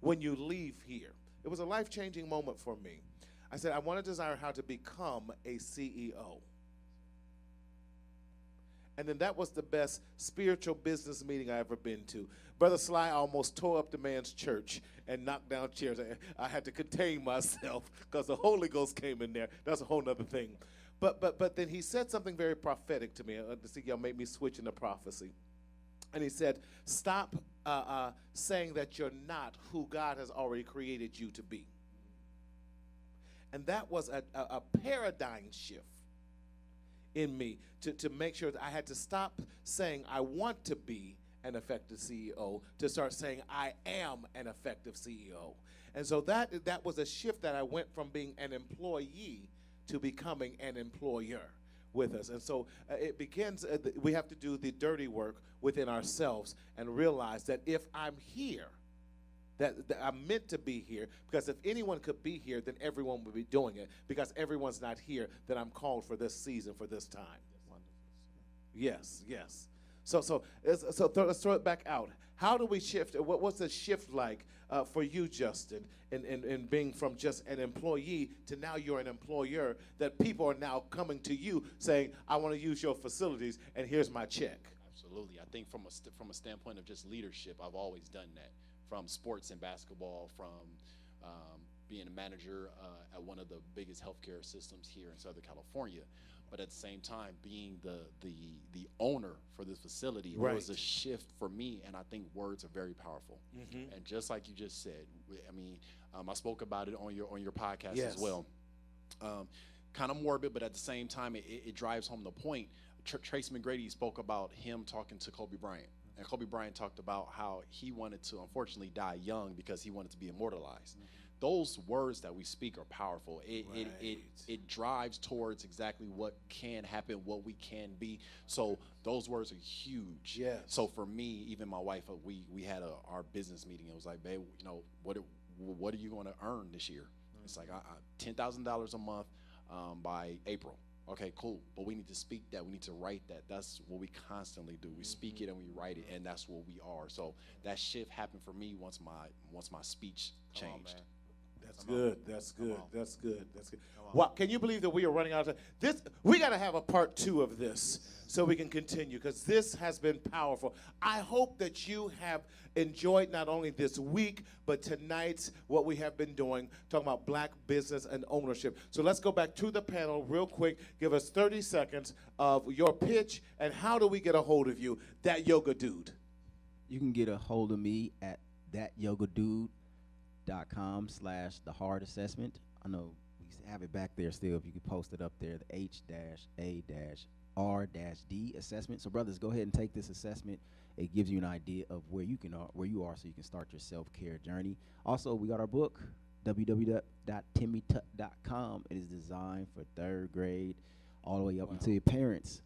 when you leave here? It was a life-changing moment for me. I said, I want to desire how to become a CEO. And then that was the best spiritual business meeting I ever been to. Brother Sly almost tore up the man's church and knocked down chairs. I had to contain myself because the Holy Ghost came in there. That's a whole other thing. But then he said something very prophetic to me. See, y'all made me switch into prophecy. And he said, stop saying that you're not who God has already created you to be. And that was a paradigm shift in me to make sure that I had to stop saying I want to be an effective CEO to start saying I am an effective CEO. And so that was a shift that I went from being an employee to becoming an employer with us. And so it begins, we have to do the dirty work within ourselves and realize that if I'm here, that I'm meant to be here, because if anyone could be here, then everyone would be doing it. Because everyone's not here, then I'm called for this season, for this time. Yes. So let's throw it back out. How do we shift? What's the shift like for you, Justin, in being from just an employee to now you're an employer, that people are now coming to you saying, I want to use your facilities, and here's my check? Absolutely. I think from a standpoint of just leadership, I've always done that. From sports and basketball, from being a manager at one of the biggest healthcare systems here in Southern California, but at the same time being the owner for this facility, right. It was a shift for me, and I think words are very powerful. Mm-hmm. And just like you just said, I mean, I spoke about it on your podcast yes. as well. Kind of morbid, but at the same time, it drives home the point. Tracy McGrady spoke about him talking to Kobe Bryant. And Kobe Bryant talked about how he wanted to, unfortunately, die young because he wanted to be immortalized. Mm-hmm. Those words that we speak are powerful. It drives towards exactly what can happen, what we can be. So those words are huge. Yes. So for me, even my wife, we had our business meeting. It was like, babe, you know, what are you going to earn this year? Mm-hmm. It's like $10,000 a month by April. Okay, cool. But we need to speak that. We need to write that. That's what we constantly do. We speak it and we write it, and that's what we are. So that shift happened for me once my speech changed. That's good. That's good. Wow, can you believe that we are running out of time? We got to have a part 2 of this so we can continue, because this has been powerful. I hope that you have enjoyed not only this week, but tonight's what we have been doing, talking about black business and ownership. So let's go back to the panel real quick. Give us 30 seconds of your pitch, and how do we get a hold of you, That Yoga Dude? You can get a hold of me at thatyogadude.com/thehard-assessment. I know we have it back there still. If you could post it up there, the H-A-R-D assessment. So brothers, go ahead and take this assessment. It gives you an idea of where you are, so you can start your self-care journey. Also, we got our book, www.timmytuck.com. It is designed for 3rd grade all the way up until your parents.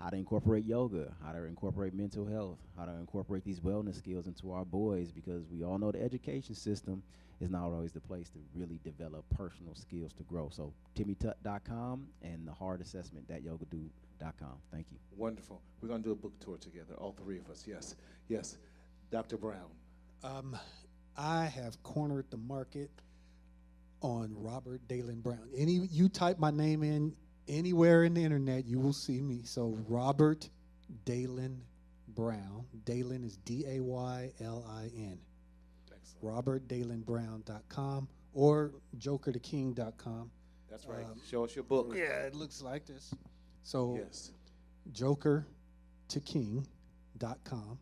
how to incorporate yoga, how to incorporate mental health, how to incorporate these wellness skills into our boys, because we all know the education system is not always the place to really develop personal skills to grow. So timmytut.com and theheartassessment.yogadoo.com. Thank you. Wonderful. We're going to do a book tour together, all three of us. Yes. Yes. Dr. Brown. I have cornered the market on Robert Dalen Brown. You type my name in anywhere in the internet, you will see me. So Robert Dalen Brown. Dalen is Daylin. RobertDalenBrown.com or JokerTheKing.com. That's right. Show us your book. Yeah, it looks like this. So Yes. JokerTheKing.com.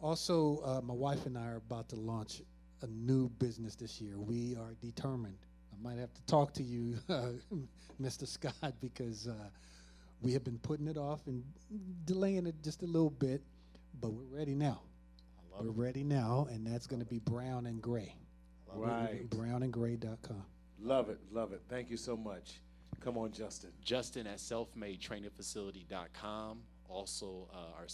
Also, my wife and I are about to launch a new business this year. We are determined. I might have to talk to you, Mr. Scott, because we have been putting it off and delaying it just a little bit, but we're ready now. We're ready now, and that's going to be Brown and Gray. Right. BrownandGray.com. Love it. Love it. Thank you so much. Come on, Justin. Justin at selfmadetrainingfacility.com. Also, our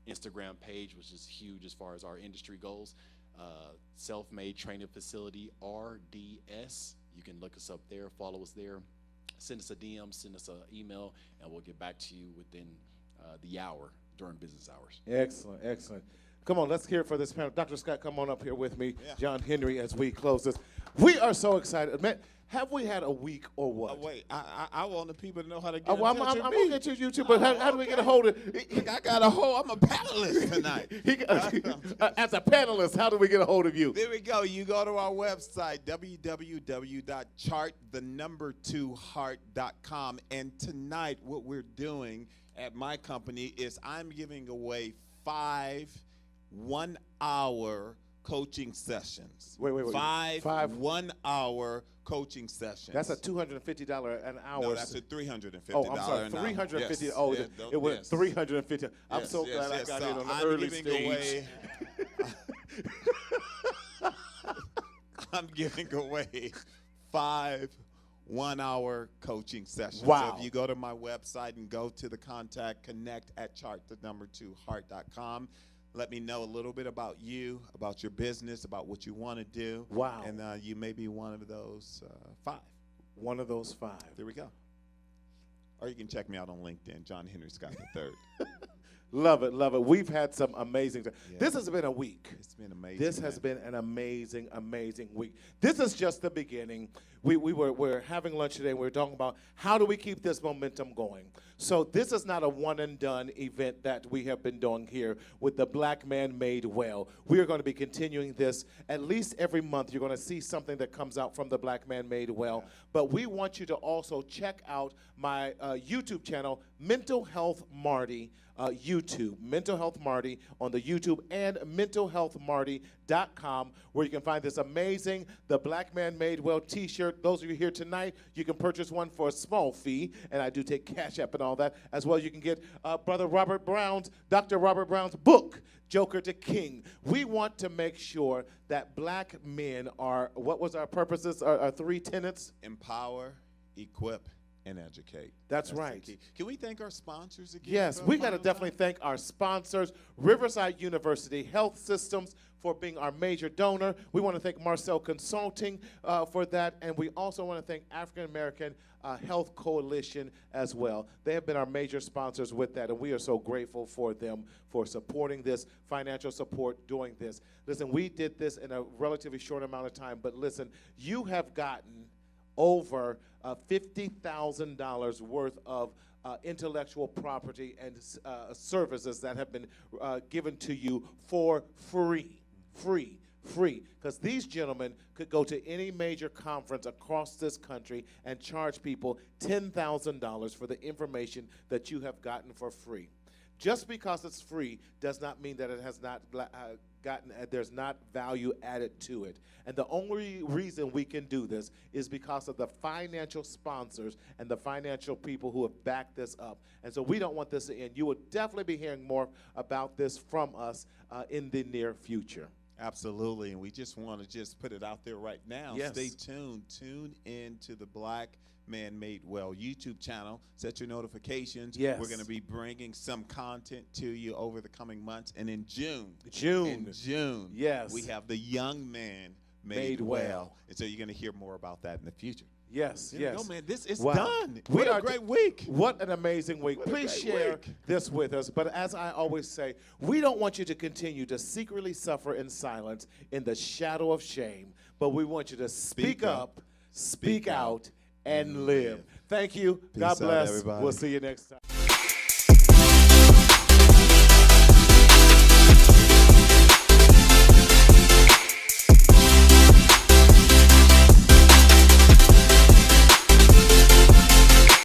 Instagram page, which is huge as far as our industry goes. Self-Made Training Facility, RDS. You can look us up there, follow us there, send us a DM, send us an email, and we'll get back to you within the hour during business hours. Excellent, excellent. Come on, let's hear it for this panel. Dr. Scott, come on up here with me. Yeah. John Henry, as we close this. We are so excited. Man, have we had a week or what? Wait, I want the people to know how to get in I'm touch with going to get you too, but how do we get a hold of I got a hold. I'm a panelist tonight. As a panelist, how do we get a hold of you? There we go. You go to our website, www.chartthe2heart.com. And tonight, what we're doing at my company is I'm giving away 5 one-hour coaching sessions. Wait. 5 1-hour coaching sessions. That's a $250 an hour. No, that's a $350. Oh, I'm sorry, $350. Yes. Oh, yes. It was $350. Yes. I'm so glad I got so in on the I'm early giving stage. Away, I'm giving away 5 1-hour coaching sessions. Wow. So if you go to my website and go to the contact, connect at chartthe2heart.com. Let me know a little bit about you, about your business, about what you want to do. Wow. And you may be one of those 5. One of those 5. There we go. Or you can check me out on LinkedIn, John Henry Scott III. Love it, love it. We've had some amazing. Yeah. This has been a week. It's been amazing. This has been an amazing, amazing week. This is just the beginning. We're having lunch today, and we were talking about how do we keep this momentum going. So this is not a one and done event that we have been doing here with the Black Man Made Well. We are going to be continuing this at least every month. You're going to see something that comes out from the Black Man Made Well. Yeah. But we want you to also check out my YouTube channel, Mental Health Marty. YouTube, Mental Health Marty on the YouTube, and mentalhealthmarty.com, where you can find this amazing The Black Man Made Well t-shirt. Those of you here tonight, you can purchase one for a small fee, and I do take Cash App and all that. As well, you can get Dr. Robert Brown's book, Joker to King. We want to make sure that black men are, what was our purposes, our 3 tenets? Empower, equip, and educate. That's right. Can we thank our sponsors again? Yes, we got to definitely thank our sponsors, Riverside University Health Systems, for being our major donor. We want to thank Marcel Consulting for that, and we also want to thank African American Health Coalition as well. They have been our major sponsors with that, and we are so grateful for them for supporting this, financial support doing this. Listen, we did this in a relatively short amount of time, but listen, you have gotten over $50,000 worth of intellectual property and services that have been given to you for free, because these gentlemen could go to any major conference across this country and charge people $10,000 for the information that you have gotten for free. Just because it's free does not mean that it has not there's not value added to it. And the only reason we can do this is because of the financial sponsors and the financial people who have backed this up. And so we don't want this to end. You will definitely be hearing more about this from us in the near future. Absolutely, and we just want to put it out there right now. Yes. Stay tuned. Tune in to the Black Man Made Well YouTube channel. Set your notifications. Yes. We're going to be bringing some content to you over the coming months. And in June, yes, we have the Young Man Made Well. And so you're going to hear more about that in the future. Yes, There you yes. go, man. This is Wow. done. We What are a great week. What an amazing week. What a Please great share week. this with us. But as I always say, we don't want you to continue to secretly suffer in silence in the shadow of shame, but we want you to speak up, speak out, and live. Thank you. God Peace out, bless. everybody. We'll see you next time.